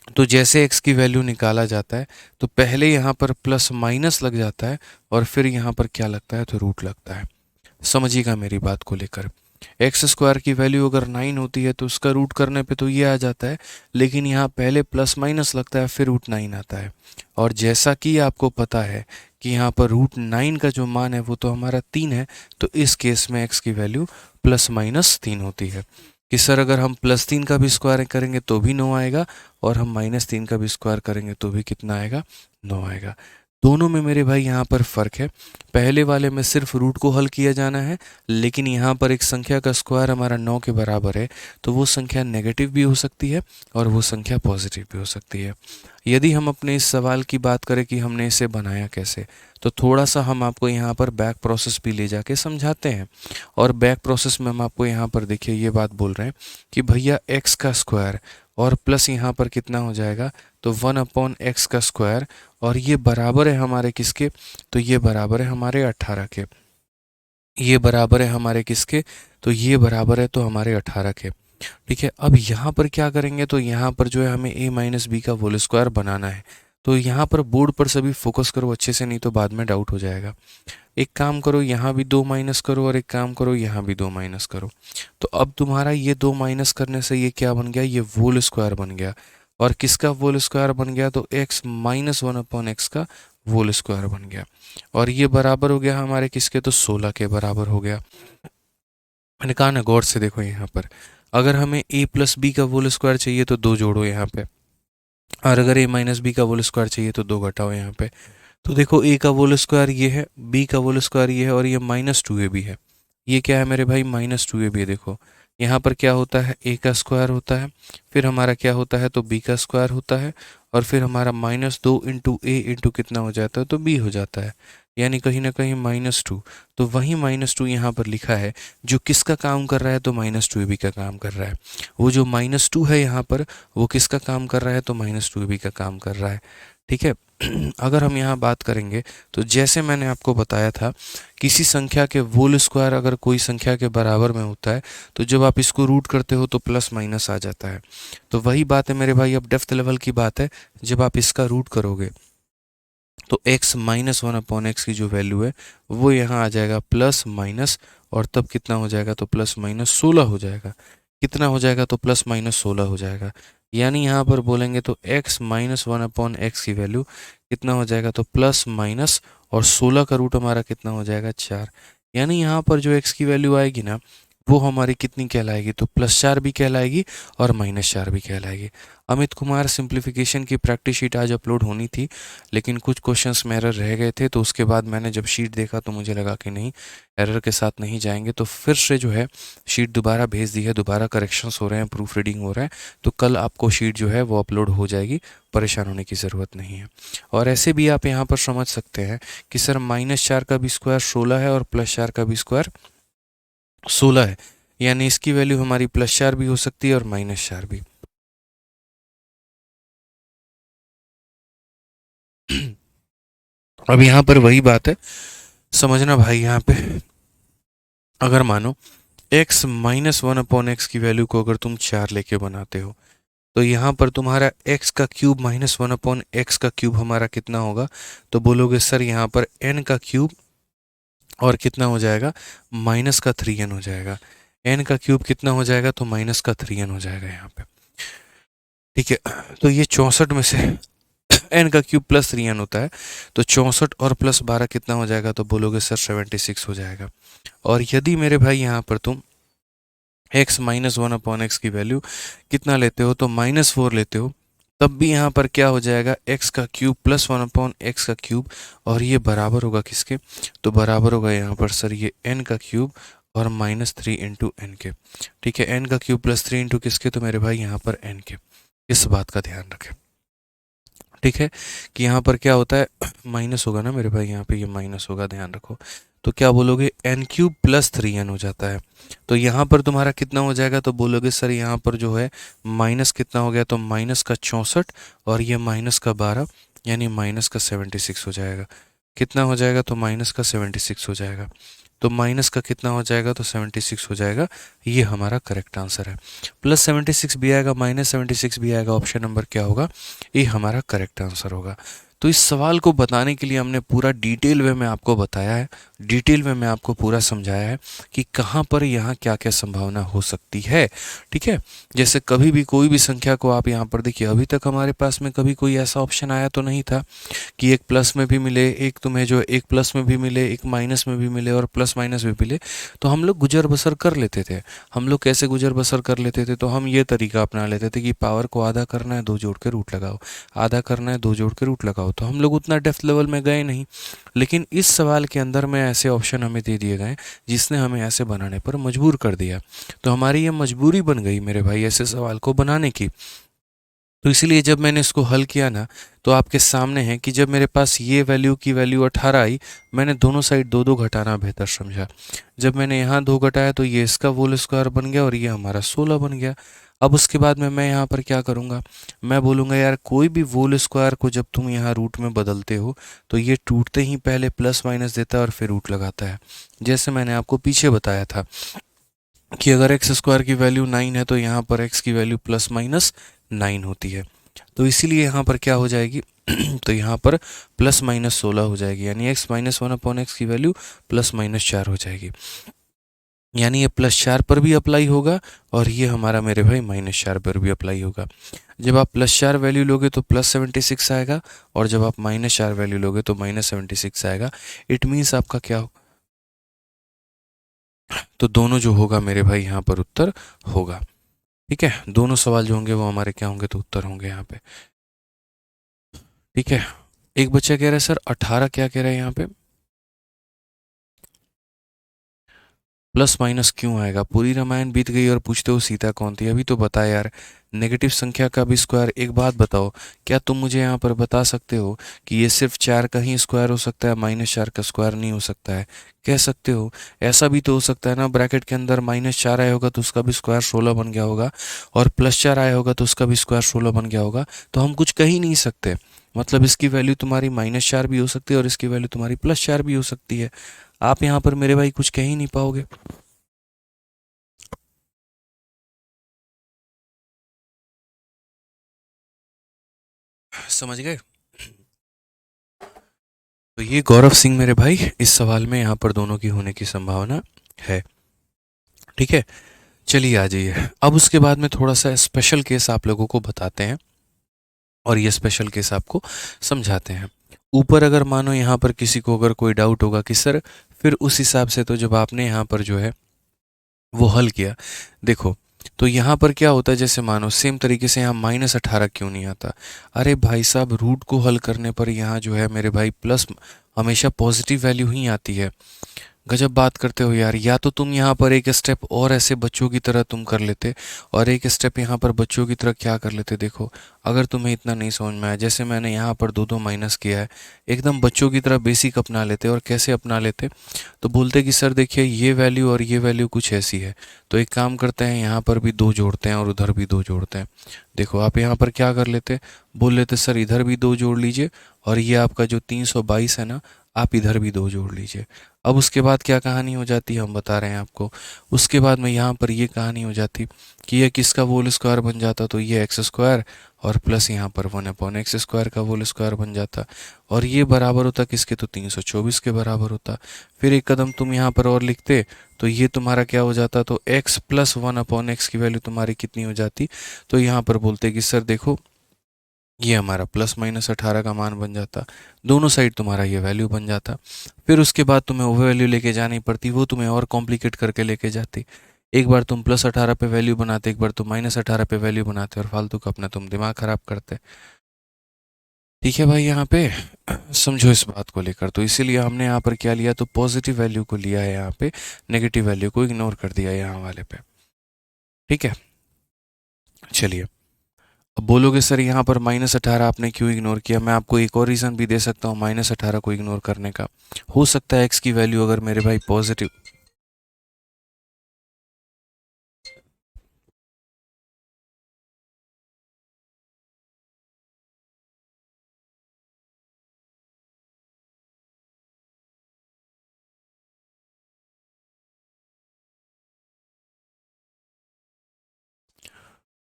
तो जैसे x की वैल्यू निकाला जाता है तो पहले यहाँ पर प्लस माइनस लग जाता है, और फिर यहाँ पर क्या लगता है, तो रूट लगता है। समझिएगा मेरी बात को लेकर, एक्स स्क्वायर की वैल्यू अगर 9 होती है तो उसका रूट करने पे तो ये आ जाता है, लेकिन यहाँ पहले प्लस माइनस लगता है फिर √9 आता है। और जैसा कि आपको पता है कि यहाँ पर √9 का जो मान है वो तो हमारा 3 है, तो इस केस में x की वैल्यू प्लस माइनस 3 होती है। कि सर अगर हम +3 का भी स्क्वायर करेंगे तो भी 9 आएगा, और हम -3 का भी स्क्वायर करेंगे तो भी कितना आएगा, 9 आएगा। दोनों में मेरे भाई यहाँ पर फ़र्क है, पहले वाले में सिर्फ रूट को हल किया जाना है, लेकिन यहाँ पर एक संख्या का स्क्वायर हमारा 9 के बराबर है, तो वो संख्या नेगेटिव भी हो सकती है और वो संख्या पॉजिटिव भी हो सकती है। यदि हम अपने इस सवाल की बात करें कि हमने इसे बनाया कैसे, तो थोड़ा सा हम आपको यहाँ पर बैक प्रोसेस भी ले जाके समझाते हैं। और बैक प्रोसेस में हम आपको यहाँ पर देखिए ये बात बोल रहे हैं कि भैया x का स्क्वायर और प्लस यहाँ पर कितना हो जाएगा, तो 1/x का स्क्वायर, और ये बराबर है हमारे किसके, तो ये बराबर है हमारे 18 के। ये बराबर है हमारे किसके, तो ये बराबर है तो हमारे 18 के। ठीक है, अब यहाँ पर क्या करेंगे, तो यहाँ पर जो है हमें a-b का होल स्क्वायर बनाना है। तो यहाँ पर बोर्ड पर सभी फोकस करो अच्छे से, नहीं तो बाद में डाउट हो जाएगा। एक काम करो यहाँ भी 2 माइनस करो, और एक काम करो यहाँ भी 2 माइनस करो। तो अब तुम्हारा ये 2 माइनस करने से ये क्या बन गया, ये होल स्क्वायर बन गया। और किसका होल स्क्वायर बन गया, तो x - 1/x का होल स्क्वायर बन गया। और ये बराबर हो गया हमारे किसके, तो 16 के बराबर हो गया। मैंने कहा ना, गौर से देखो यहाँ पर, अगर हमें a+b का होल स्क्वायर चाहिए तो 2 जोड़ो यहाँ पे, और अगर a-b का होल स्क्वायर चाहिए तो 2 घटाओ यहाँ पे। तो देखो a का होल स्क्वायर ये है, b का होल स्क्वायर ये है, और ये -2ab है। ये क्या है मेरे भाई, -2ab है। देखो यहाँ पर क्या होता है, a का स्क्वायर होता है, फिर हमारा क्या होता है तो b का स्क्वायर होता है, और फिर हमारा -2 इंटू ए इंटू कितना हो जाता है तो b हो जाता है, यानी कहीं ना कहीं -2। तो वही -2 यहाँ पर लिखा है, जो किसका काम कर रहा है तो -2ab का काम कर रहा है। वो जो -2 है यहाँ पर, वो किसका काम कर रहा है तो -2ab का काम कर रहा है। ठीक है। अगर हम यहाँ बात करेंगे तो जैसे मैंने आपको बताया था, किसी संख्या के होल स्क्वायर अगर कोई संख्या के बराबर में होता है तो जब आप इसको रूट करते हो तो प्लस माइनस आ जाता है। तो वही बात है मेरे भाई, अब डेप्थ लेवल की बात है, जब आप इसका रूट करोगे तो x -1/x की जो वैल्यू है वो यहाँ आ जाएगा प्लस माइनस, और तब कितना हो जाएगा तो +-16 हो जाएगा। कितना हो जाएगा तो +-16 हो जाएगा। यानी यहाँ पर बोलेंगे तो x -1/x की वैल्यू कितना हो जाएगा तो प्लस माइनस, और 16 का रूट हमारा कितना हो जाएगा 4। यानी यहाँ पर जो x की वैल्यू आएगी ना, वो हमारी कितनी कहलाएगी तो +4 भी कहलाएगी और -4 भी कहलाएगी। अमित कुमार, सिंप्लीफिकेशन की प्रैक्टिस शीट आज अपलोड होनी थी, लेकिन कुछ क्वेश्चंस में एरर रह गए थे, तो उसके बाद मैंने जब शीट देखा तो मुझे लगा कि नहीं, एरर के साथ नहीं जाएंगे, तो फिर से जो है शीट दोबारा भेज दी है, दोबारा करेक्शंस हो रहे हैं, प्रूफ रीडिंग हो रहा है, तो कल आपको शीट जो है वो अपलोड हो जाएगी, परेशान होने की ज़रूरत नहीं है। और ऐसे भी आप यहाँ पर समझ सकते हैं कि सर -4 का भी स्क्वायर 16 है और +4 का भी स्क्वायर 16 है, यानी इसकी वैल्यू हमारी +4 भी हो सकती है और -4 भी। अब यहाँ पर वही बात है, समझना भाई, यहाँ पे अगर मानो x -1/x की वैल्यू को अगर तुम 4 लेके बनाते हो, तो यहाँ पर तुम्हारा x का क्यूब -1/x का क्यूब हमारा कितना होगा, तो बोलोगे सर यहाँ पर n का क्यूब और कितना हो जाएगा -3n हो जाएगा। n का क्यूब कितना हो जाएगा तो -3n हो जाएगा यहाँ पे। ठीक है, तो ये 64 में से n का क्यूब +3n होता है, तो 64 और +12 कितना हो जाएगा तो बोलोगे सर 76 हो जाएगा। और यदि मेरे भाई यहाँ पर तुम x -1/x की वैल्यू कितना लेते हो तो -4 लेते हो, तब भी यहाँ पर क्या हो जाएगा, x का क्यूब +1/x का क्यूब, और ये बराबर होगा किसके, तो बराबर होगा यहाँ पर सर ये n का क्यूब और -3 इंटू एन के। ठीक है, n का क्यूब +3 इंटू किसके, तो मेरे भाई यहाँ पर n के। इस बात का ध्यान रखें। ठीक है, कि यहाँ पर क्या होता है, माइनस होगा ना मेरे भाई, यहाँ पे ये माइनस होगा, ध्यान रखो। तो क्या बोलोगे, n³ +3n हो जाता है। तो यहाँ पर तुम्हारा कितना हो जाएगा तो बोलोगे सर यहाँ पर जो है माइनस कितना हो गया, तो माइनस का 64 और ये माइनस का 12, यानी माइनस का 76 हो जाएगा। कितना हो जाएगा तो माइनस का 76 हो जाएगा। तो माइनस का कितना हो जाएगा तो 76 हो जाएगा। ये हमारा करेक्ट आंसर है। +76 भी आएगा, -76 भी आएगा, ऑप्शन नंबर क्या होगा, ये हमारा करेक्ट आंसर होगा। तो इस सवाल को बताने के लिए हमने पूरा डिटेल वे में आपको बताया है, डिटेल में मैं आपको पूरा समझाया है कि कहाँ पर यहाँ क्या क्या संभावना हो सकती है। ठीक है, जैसे कभी भी कोई भी संख्या को आप यहाँ पर देखिए, अभी तक हमारे पास में कभी कोई ऐसा ऑप्शन आया तो नहीं था कि एक प्लस में भी मिले, एक तुम्हें जो एक प्लस में भी मिले, एक माइनस में भी मिले और प्लस माइनस भी मिले, तो हम लोग गुजर बसर कर लेते थे। हम लोग कैसे गुजर बसर कर लेते थे, तो हम ये तरीका अपना लेते थे कि पावर को आधा करना है 2 जोड़ के रूट लगाओ, आधा करना है 2 जोड़ के रूट लगाओ। तो हम लोग उतना डेप्थ लेवल में गए नहीं, लेकिन इस सवाल के अंदर में ऐसे ऑप्शन हमें दे दिए गए जिसने हमें ऐसे बनाने पर मजबूर कर दिया। तो हमारी ये मजबूरी बन गई मेरे भाई ऐसे सवाल को बनाने की। तो इसीलिए जब मैंने इसको हल किया ना, तो आपके सामने है कि जब मेरे पास ये वैल्यू की वैल्यू 18 आई, मैंने दोनों साइड 2 2 घटाना बेहतर समझा। जब मैंने यहाँ 2 घटाया तो ये इसका होल स्क्वायर बन गया और ये हमारा 16 बन गया। अब उसके बाद में मैं यहाँ पर क्या करूँगा, मैं बोलूँगा यार कोई भी होल स्क्वायर को जब तुम यहाँ रूट में बदलते हो तो ये टूटते ही पहले प्लस माइनस देता है और फिर रूट लगाता है। जैसे मैंने आपको पीछे बताया था कि अगर एक्स स्क्वायर की वैल्यू 9 है तो यहाँ पर एक्स की वैल्यू +-9 होती है। तो इसीलिए यहाँ पर क्या हो जाएगी तो यहाँ पर +-16 हो जाएगी, यानी x -1/x की वैल्यू +-4 हो जाएगी। यानी ये +4 पर भी अप्लाई होगा और ये हमारा मेरे भाई -4 पर भी अप्लाई होगा। जब आप +4 वैल्यू लोगे तो +76 आएगा, और जब आप -4 वैल्यू लोगे तो -76 आएगा। इट मीन्स आपका क्या हो, तो दोनों जो होगा मेरे भाई यहाँ पर उत्तर होगा। ठीक है, दोनों सवाल जो होंगे वो हमारे क्या होंगे तो उत्तर होंगे यहाँ पे। ठीक है, एक बच्चा कह रहा है सर 18 क्या कह रहा है यहाँ पे, प्लस माइनस क्यों आएगा? पूरी रामायण बीत गई और पूछते हो सीता कौन थी? अभी तो बता यार। नेगेटिव संख्या का भी स्क्वायर, एक बात बताओ, क्या तुम मुझे यहाँ पर बता सकते हो कि ये सिर्फ 4 का ही स्क्वायर हो सकता है, -4 का स्क्वायर नहीं हो सकता है? कह सकते हो ऐसा भी तो हो सकता है ना, ब्रैकेट के अंदर -4 आया होगा तो उसका भी स्क्वायर 16 बन गया होगा, और +4 आया होगा तो उसका भी स्क्वायर 16 बन गया होगा। तो हम कुछ कह ही नहीं सकते। मतलब इसकी वैल्यू तुम्हारी -4 भी हो सकती है और इसकी वैल्यू तुम्हारी +4 भी हो सकती है। आप यहाँ पर मेरे भाई कुछ कह ही नहीं पाओगे। समझ गए? तो ये गौरव सिंह मेरे भाई, इस सवाल में यहाँ पर दोनों की होने की संभावना है। ठीक है, चलिए आ जाइए। अब उसके बाद में थोड़ा सा स्पेशल केस आप लोगों को बताते हैं और ये स्पेशल केस आपको समझाते हैं। ऊपर अगर मानो यहाँ पर किसी को अगर कोई डाउट होगा कि सर फिर उस हिसाब से तो जब आपने यहाँ पर जो है वो हल किया, देखो तो यहाँ पर क्या होता है, जैसे मानो सेम तरीके से यहाँ -18 क्यों नहीं आता? अरे भाई साहब, रूट को हल करने पर यहाँ जो है मेरे भाई प्लस हमेशा पॉजिटिव वैल्यू ही आती है। गजब बात करते हो यार। या तो तुम यहाँ पर एक स्टेप और ऐसे बच्चों की तरह तुम कर लेते, और एक स्टेप यहाँ पर बच्चों की तरह क्या कर लेते, देखो अगर तुम्हें इतना नहीं समझ में आया, जैसे मैंने यहाँ पर दो दो माइनस किया है, एकदम बच्चों की तरह बेसिक अपना लेते। और कैसे अपना लेते? तो बोलते कि सर देखिए ये वैल्यू और ये वैल्यू कुछ ऐसी है, तो एक काम करते हैं यहाँ पर भी 2 जोड़ते हैं और उधर भी 2 जोड़ते हैं। देखो आप यहाँ पर क्या कर लेते, बोल लेते सर इधर भी 2 जोड़ लीजिए, और ये आपका जो 322 है ना, आप इधर भी 2 जोड़ लीजिए। अब उसके बाद क्या कहानी हो जाती है हम बता रहे हैं आपको। उसके बाद में यहाँ पर ये कहानी हो जाती कि ये किसका होल स्क्वायर बन जाता, तो ये एक्स स्क्वायर और प्लस यहाँ पर 1/x स्क्वायर का होल स्क्वायर बन जाता, और ये बराबर होता किसके, तो 324 के बराबर होता। फिर एक कदम तुम यहाँ पर और लिखते तो ये तुम्हारा क्या हो जाता, तो x + 1/x की वैल्यू तुम्हारी कितनी हो जाती, तो यहाँ पर बोलते कि सर देखो ये हमारा +-18 का मान बन जाता। दोनों साइड तुम्हारा ये वैल्यू बन जाता। फिर उसके बाद तुम्हें वो वैल्यू लेके जानी पड़ती, वो तुम्हें और कॉम्प्लिकेट करके लेके जाती। एक बार तुम +18 पे वैल्यू बनाते, एक बार तुम -18 पे वैल्यू बनाते, और फालतू का अपना तुम दिमाग खराब करते। ठीक है भाई, यहाँ पे समझो इस बात को लेकर। तो इसीलिए हमने यहाँ पर क्या लिया, तो पॉजिटिव वैल्यू को लिया है यहाँ पे, नेगेटिव वैल्यू को इग्नोर कर दिया यहाँ वाले पे। ठीक है, चलिए। अब बोलोगे सर यहाँ पर -18 आपने क्यों इग्नोर किया? मैं आपको एक और रीज़न भी दे सकता हूँ -18 को इग्नोर करने का। हो सकता है एक्स की वैल्यू अगर मेरे भाई पॉजिटिव,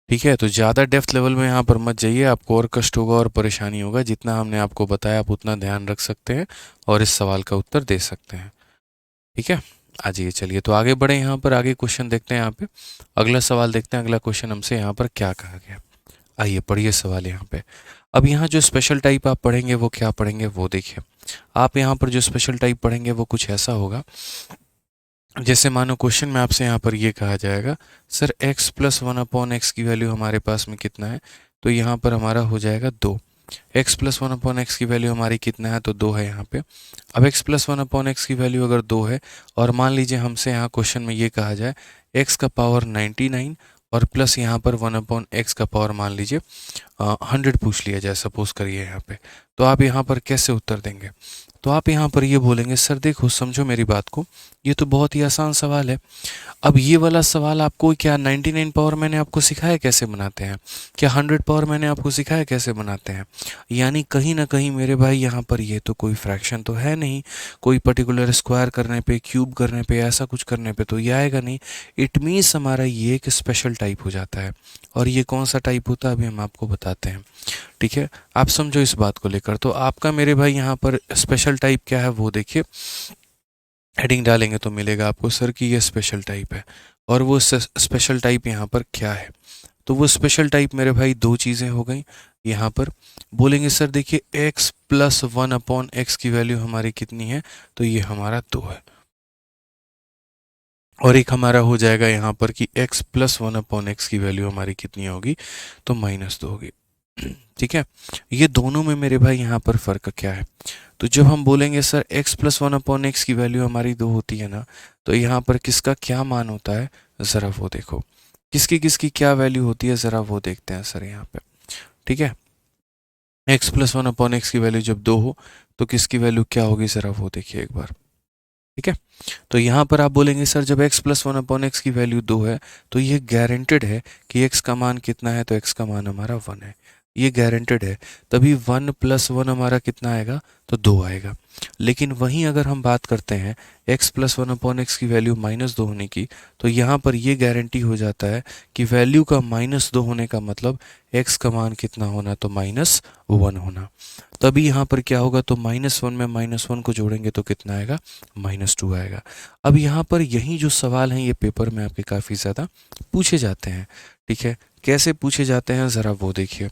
ठीक है, तो ज़्यादा डेप्थ लेवल में यहाँ पर मत जाइए, आपको और कष्ट होगा और परेशानी होगा। जितना हमने आपको बताया आप उतना ध्यान रख सकते हैं और इस सवाल का उत्तर दे सकते हैं। ठीक है, आ जाइए, चलिए तो आगे बढ़े। यहाँ पर आगे क्वेश्चन देखते हैं। यहाँ पे अगला सवाल देखते हैं, अगला क्वेश्चन हमसे यहाँ पर क्या कहा गया। आइए पढ़िए सवाल यहाँ पे। अब यहाँ जो स्पेशल टाइप आप पढ़ेंगे वो क्या पढ़ेंगे वो देखिए। आप यहाँ पर जो स्पेशल टाइप पढ़ेंगे वो कुछ ऐसा होगा, जैसे मानो क्वेश्चन में आपसे यहाँ पर ये कहा जाएगा सर x + 1/x की वैल्यू हमारे पास में कितना है, तो यहाँ पर हमारा हो जाएगा 2। x + 1/x की वैल्यू हमारी कितना है, तो 2 है यहाँ पे। अब x + 1/x की वैल्यू अगर 2 है, और मान लीजिए हमसे यहाँ क्वेश्चन में ये कहा जाए x का पावर 99 और प्लस यहाँ पर 1/x का पावर मान लीजिए 100 पूछ लिया जाए, सपोज करिए यहाँ पे, तो आप यहाँ पर कैसे उत्तर देंगे? तो आप यहाँ पर ये बोलेंगे सर देखो समझो मेरी बात को, ये तो बहुत ही आसान सवाल है। अब ये वाला सवाल आपको क्या 99 पावर मैंने आपको सिखाया कैसे बनाते हैं, क्या 100 पावर मैंने आपको सिखाया कैसे बनाते हैं? यानी कहीं ना कहीं मेरे भाई यहाँ पर ये तो कोई फ्रैक्शन तो है नहीं, कोई पर्टिकुलर स्क्वायर करने पे, क्यूब करने पे, ऐसा कुछ करने पे तो ये आएगा नहीं। इट मीन्स हमारा ये एक स्पेशल टाइप हो जाता है। और ये कौन सा टाइप होता है अभी हम आपको बताते हैं। ठीक है, आप समझो इस बात को लेकर। तो आपका मेरे भाई यहाँ पर स्पेशल टाइप क्या है वो देखिए, हेडिंग डालेंगे तो मिलेगा आपको सर कि ये स्पेशल टाइप है। और वो स्पेशल टाइप यहाँ पर क्या है, तो वो स्पेशल टाइप मेरे भाई दो चीज़ें हो गई। यहाँ पर बोलेंगे सर देखिए x + 1/x की वैल्यू हमारी कितनी है, तो ये हमारा 2 है। और एक हमारा हो जाएगा यहाँ पर कि x + 1/x की वैल्यू हमारी कितनी होगी, तो -2 होगी। ठीक है, ये दोनों में मेरे भाई यहाँ पर फ़र्क क्या है? तो जब हम बोलेंगे sir x plus one upon x की वैल्यू हमारी 2 होती है ना, तो यहाँ पर किसका क्या मान होता है, ज़रा वो देखो। किसकी किसकी क्या वैल्यू होती है, ज़रा वो देखते हैं सर यहाँ पे। ठीक है, x plus one upon x की वैल्यू जब 2 हो तो किसकी वैल्यू क्या होगी, ज़रा वो देखिए एक बार। ठीक है, तो यहाँ पर आप बोलेंगे सर जब x plus one upon x की वैल्यू 2 है तो ये गारंटेड है कि x का मान कितना है, तो x का मान हमारा 1 है, ये गारंटेड है। तभी 1 प्लस 1 हमारा कितना आएगा, तो 2 आएगा। लेकिन वहीं अगर हम बात करते हैं x plus one upon x की वैल्यू -2 होने की, तो यहाँ पर ये गारंटी हो जाता है कि वैल्यू का -2 होने का मतलब x का मान कितना होना, तो -1 होना। तभी यहाँ पर क्या होगा, तो -1 में -1 को जोड़ेंगे तो कितना आएगा, -2 आएगा। अब यहाँ पर यही जो सवाल हैं ये पेपर में आपके काफ़ी ज़्यादा पूछे जाते हैं। ठीक है, कैसे पूछे जाते हैं ज़रा वो देखिए।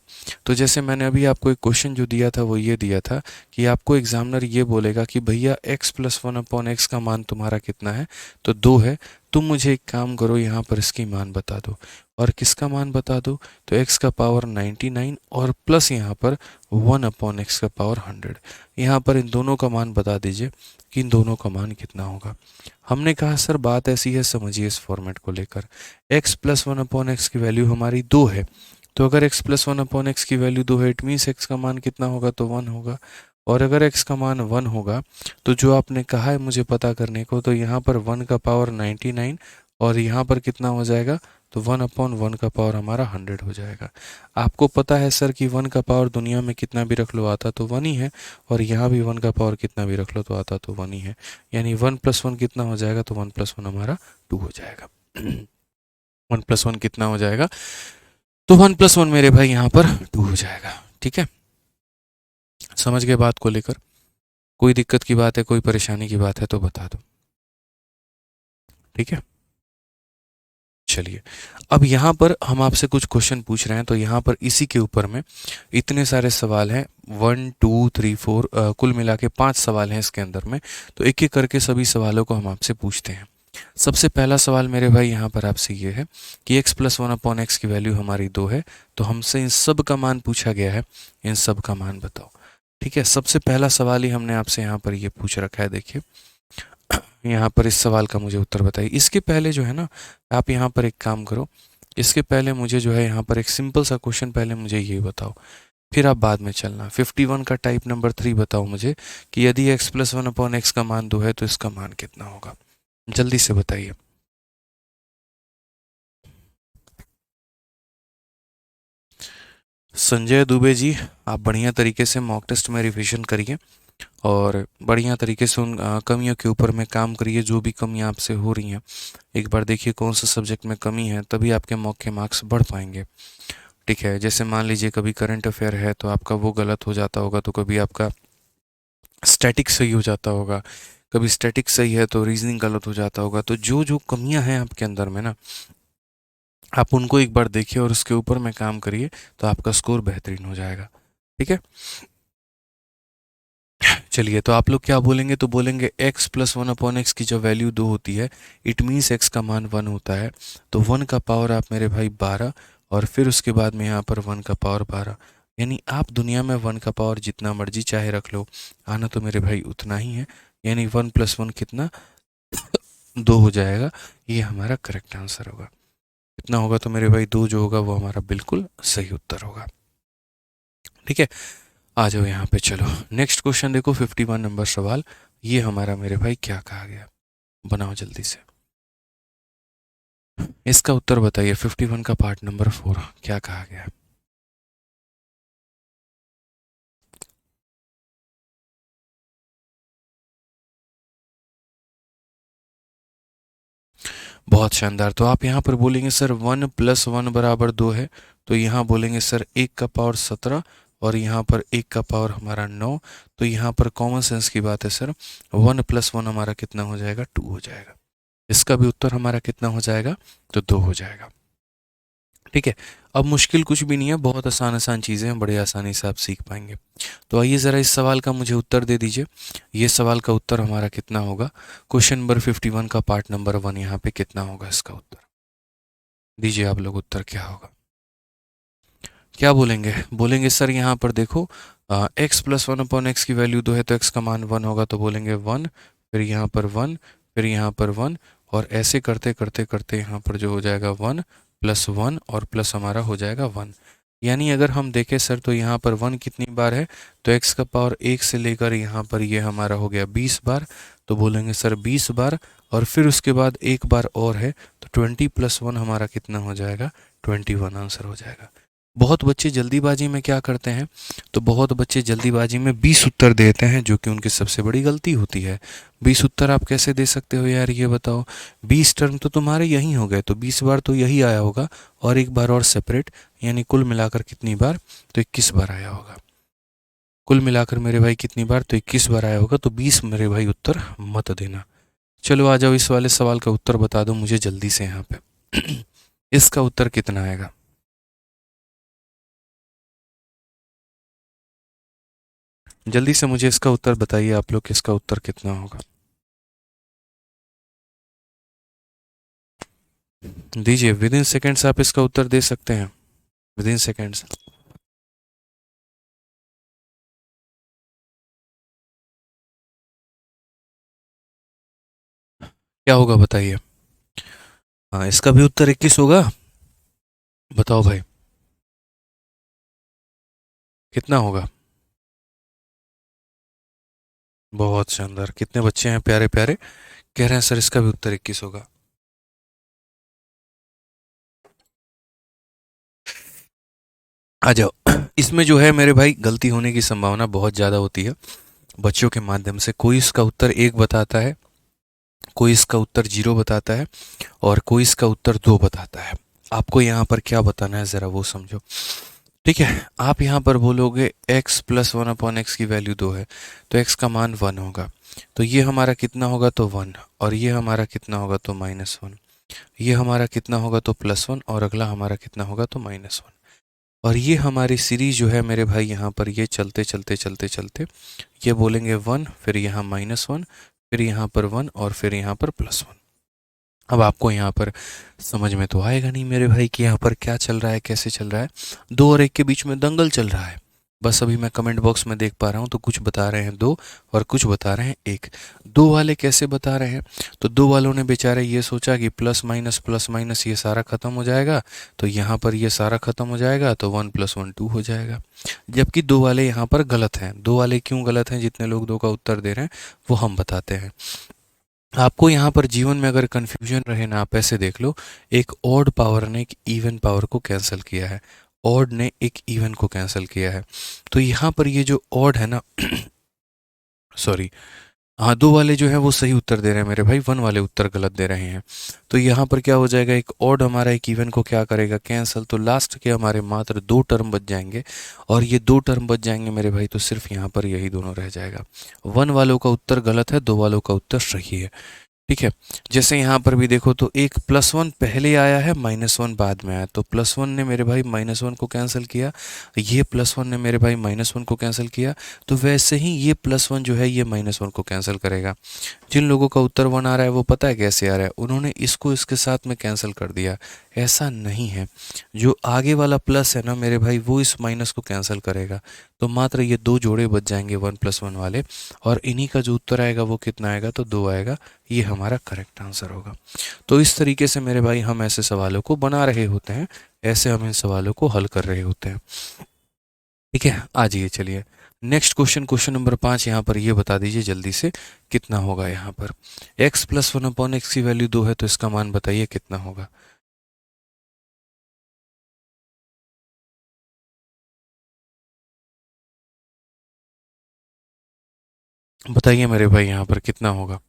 तो जैसे मैंने अभी आपको एक क्वेश्चन जो दिया था वो ये दिया था कि आपको एग्जामिनर ये बोलेगा कि भैया x plus one upon x का मान तुम्हारा कितना है, तो 2 है। तुम मुझे एक काम करो, यहाँ पर इसकी मान बता दो। और किसका मान बता दो, तो x का पावर 99 और प्लस यहाँ पर 1 अपॉन एक्स का पावर 100। यहाँ पर इन दोनों का मान बता दीजिए कि इन दोनों का मान कितना होगा। हमने कहा सर बात ऐसी है, समझिए इस फॉर्मेट को लेकर। x plus one upon x की वैल्यू हमारी 2 है, तो अगर x plus one upon x की वैल्यू 2 है, इट मीन्स x का मान कितना होगा, तो 1 होगा। और अगर x का मान 1 होगा तो जो आपने कहा है मुझे पता करने को, तो यहाँ पर 1 का पावर 99 और यहाँ पर कितना हो जाएगा, तो 1 अपॉन 1 का पावर हमारा 100 हो जाएगा। आपको पता है सर कि 1 का पावर दुनिया में कितना भी रख लो आता तो 1 ही है, और यहाँ भी 1 का पावर कितना भी रख लो तो आता तो 1 ही है। यानी 1 प्लस 1 कितना हो जाएगा, तो 1 प्लस 1 हमारा 2 हो जाएगा। 1 प्लस 1 कितना हो जाएगा, तो 1 प्लस 1 मेरे भाई यहाँ पर 2 हो जाएगा। ठीक है, समझ गए बात को लेकर? कोई दिक्कत की बात है, कोई परेशानी की बात है तो बता दो। ठीक है, चलिए अब यहाँ पर हम आपसे कुछ क्वेश्चन पूछ रहे हैं, तो यहाँ पर इसी के ऊपर में इतने सारे सवाल हैं, 1 2 3 4 कुल मिला के 5 सवाल हैं इसके अंदर में। तो एक एक करके सभी सवालों को हम आपसे पूछते हैं। सबसे पहला सवाल मेरे भाई यहाँ पर आपसे ये है कि x plus one upon x की वैल्यू हमारी 2 है, तो हमसे इन सब का मान पूछा गया है, इन सब का मान बताओ। ठीक है, सबसे पहला सवाल ही हमने आपसे यहाँ पर ये पूछ रखा है। देखिए यहाँ पर इस सवाल का मुझे उत्तर बताइए। इसके पहले जो है ना, आप यहाँ पर एक काम करो, इसके पहले मुझे जो है यहाँ पर एक सिंपल सा क्वेश्चन पहले मुझे ये बताओ, फिर आप बाद में चलना। 51 का टाइप नंबर 3 बताओ मुझे कि यदि x plus one upon x का मान 2 है तो इसका मान कितना होगा, जल्दी से बताइए। संजय दुबे जी, आप बढ़िया तरीके से मॉक टेस्ट में रिवीजन करिए और बढ़िया तरीके से उन कमियों के ऊपर में काम करिए, जो भी कमियां आपसे हो रही हैं एक बार देखिए कौन सा सब्जेक्ट में कमी है, तभी आपके मॉक के मार्क्स बढ़ पाएंगे। ठीक है, जैसे मान लीजिए कभी करंट अफेयर है तो आपका वो गलत हो जाता होगा, तो कभी आपका स्टैटिक सही हो जाता होगा, कभी स्टैटिक सही है तो रीजनिंग गलत हो जाता होगा। तो जो जो कमियां हैं आपके अंदर में ना, आप उनको एक बार देखिए और उसके ऊपर में काम करिए, तो आपका स्कोर बेहतरीन हो जाएगा। ठीक है, चलिए तो आप लोग क्या बोलेंगे, तो बोलेंगे x plus one upon x की जो वैल्यू 2 होती है, इट मीन्स x का मान 1 होता है। तो 1 का पावर आप मेरे भाई 12 और फिर उसके बाद में यहाँ पर 1 का पावर 12, यानी आप दुनिया में 1 का पावर जितना मर्जी चाहे रख लो, आना तो मेरे भाई उतना ही है। यानी 1 प्लस 1 कितना 2 हो जाएगा, ये हमारा करेक्ट आंसर होगा। कितना होगा, तो मेरे भाई 2 जो होगा वो हमारा बिल्कुल सही उत्तर होगा। ठीक है, आ जाओ यहाँ पे, चलो नेक्स्ट क्वेश्चन देखो, 51 नंबर सवाल। ये हमारा मेरे भाई क्या कहा गया, बनाओ जल्दी से, इसका उत्तर बताइए। 51 का पार्ट नंबर 4 क्या कहा गया है? बहुत शानदार। तो आप यहाँ पर बोलेंगे सर 1 प्लस 1 बराबर 2 है, तो यहाँ बोलेंगे सर 1 का पावर 17 और यहाँ पर 1 का पावर हमारा 9। तो यहाँ पर कॉमन सेंस की बात है सर, 1 प्लस 1 हमारा कितना हो जाएगा, 2 हो जाएगा। इसका भी उत्तर हमारा कितना हो जाएगा, तो 2 हो जाएगा। ठीक है, अब मुश्किल कुछ भी नहीं है, बहुत आसान आसान चीज़ें हैं, बड़े आसानी से आप सीख पाएंगे। तो आइए ज़रा इस सवाल का मुझे उत्तर दे दीजिए। ये सवाल का उत्तर हमारा कितना होगा, क्वेश्चन नंबर 51 का पार्ट नंबर 1 यहाँ पे कितना होगा इसका उत्तर, दीजिए आप लोग उत्तर क्या होगा। क्या बोलेंगे, बोलेंगे सर यहाँ पर देखो x plus one upon x की वैल्यू 2 है तो एक्स का मान 1 होगा, तो बोलेंगे 1, फिर यहाँ पर 1, फिर यहाँ पर 1, और ऐसे करते करते करते यहाँ पर जो हो जाएगा 1 प्लस 1 और प्लस हमारा हो जाएगा 1। यानी अगर हम देखें सर तो यहाँ पर 1 कितनी बार है, तो x का पावर 1 से लेकर यहाँ पर ये हमारा हो गया 20 बार, तो बोलेंगे सर 20 बार, और फिर उसके बाद एक बार और है तो 20 प्लस 1 हमारा कितना हो जाएगा, 21 आंसर हो जाएगा। बहुत बच्चे जल्दीबाजी में क्या करते हैं, तो बहुत बच्चे जल्दीबाजी में 20 उत्तर देते हैं, जो कि उनकी सबसे बड़ी गलती होती है। 20 उत्तर आप कैसे दे सकते हो यार, ये बताओ। 20 टर्म तो तुम्हारे यही हो गए, तो 20 बार तो यही आया होगा और एक बार और सेपरेट, यानी कुल मिलाकर कितनी बार, तो 21 बार आया होगा। कुल मिलाकर मेरे भाई कितनी बार, तो 21 बार आया होगा, तो 20 मेरे भाई उत्तर मत देना। चलो आ जाओ, इस वाले सवाल का उत्तर बता दो मुझे जल्दी से यहाँ पे। इसका उत्तर कितना आएगा, जल्दी से मुझे इसका उत्तर बताइए आप लोग, इसका उत्तर कितना होगा। दीजिए, विद इन सेकेंड्स आप इसका उत्तर दे सकते हैं, विद इन सेकेंड्स। क्या होगा बताइए। हाँ, इसका भी उत्तर 21 होगा। बताओ भाई कितना होगा। बहुत शानदार, कितने बच्चे हैं प्यारे प्यारे, कह रहे हैं सर इसका भी उत्तर 21 होगा। आ जाओ। इसमें जो है मेरे भाई गलती होने की संभावना बहुत ज़्यादा होती है बच्चों के माध्यम से। कोई इसका उत्तर 1 बताता है, कोई इसका उत्तर 0 बताता है, और कोई इसका उत्तर 2 बताता है। आपको यहाँ पर क्या बताना है ज़रा वो समझो। ठीक है, आप यहाँ पर बोलोगे x प्लस 1 अपॉन एक्स की वैल्यू 2 है तो x का मान 1 होगा, तो ये हमारा कितना होगा, तो 1, और ये हमारा कितना होगा, तो -1, ये हमारा कितना होगा, तो +1, और अगला हमारा कितना होगा, तो -1। और ये हमारी सीरीज जो है मेरे भाई यहाँ पर ये चलते चलते चलते चलते ये बोलेंगे 1, फिर यहाँ -1, फिर यहाँ पर 1, और फिर यहाँ पर +1। अब आपको यहाँ पर समझ में तो आएगा नहीं मेरे भाई कि यहाँ पर क्या चल रहा है, कैसे चल रहा है। 2 और 1 के बीच में दंगल चल रहा है। बस अभी मैं कमेंट बॉक्स में देख पा रहा हूँ, तो कुछ बता रहे हैं 2 और कुछ बता रहे हैं 1। 2 वाले कैसे बता रहे हैं, तो 2 वालों ने बेचारे ये सोचा कि प्लस माइनस ये सारा खत्म हो जाएगा, तो यहाँ पर ये सारा खत्म हो जाएगा, तो 1 + 1 2 हो जाएगा। जबकि 2 वाले यहाँ पर गलत हैं। 2 वाले क्यों गलत हैं, जितने लोग 2 का उत्तर दे रहे हैं वो हम बताते हैं। आपको यहाँ पर जीवन में अगर कन्फ्यूजन रहे ना, आप ऐसे देख लो, एक ऑड पावर ने एक इवन पावर को कैंसिल किया है, ऑड ने एक इवन को कैंसिल किया है, तो यहाँ पर ये जो ऑड है ना सॉरी, हाँ 2 वाले जो है वो सही उत्तर दे रहे हैं मेरे भाई, 1 वाले उत्तर गलत दे रहे हैं। तो यहाँ पर क्या हो जाएगा, एक ऑड हमारा एक इवन को क्या करेगा, कैंसिल, तो लास्ट के हमारे मात्र 2 टर्म बच जाएंगे, और ये 2 टर्म बच जाएंगे मेरे भाई, तो सिर्फ यहाँ पर यही दोनों रह जाएगा। 1 वालों का उत्तर गलत है, 2 वालों का उत्तर सही है। ठीक है, जैसे यहाँ पर भी देखो तो एक +1 पहले आया है, -1 बाद में आया, तो +1 ने मेरे भाई -1 को कैंसिल किया, ये +1 ने मेरे भाई -1 को कैंसिल किया, तो वैसे ही ये +1 जो है ये -1 को कैंसिल करेगा। जिन लोगों का उत्तर 1 आ रहा है वो पता है कैसे आ रहा है, उन्होंने इसको इसके साथ में कैंसिल कर दिया। ऐसा नहीं है, जो आगे वाला प्लस है ना मेरे भाई वो इस माइनस को कैंसिल करेगा, तो मात्र ये 2 जोड़े बच जाएंगे 1 + 1 वाले, और इन्हीं का जो उत्तर आएगा वो कितना आएगा, तो 2 आएगा। ये हमारा करेक्ट आंसर होगा। तो इस तरीके से मेरे भाई हम ऐसे सवालों को बना रहे होते हैं, ऐसे हम इन सवालों को हल कर रहे होते हैं। ठीक है, आ जाइए चलिए नेक्स्ट क्वेश्चन, क्वेश्चन नंबर 5 यहाँ पर ये बता दीजिए जल्दी से कितना होगा। यहाँ पर x + 1 अपॉन एक्स की वैल्यू 2 है तो इसका मान बताइए कितना होगा। बताइए मेरे भाई यहाँ पर कितना होगा।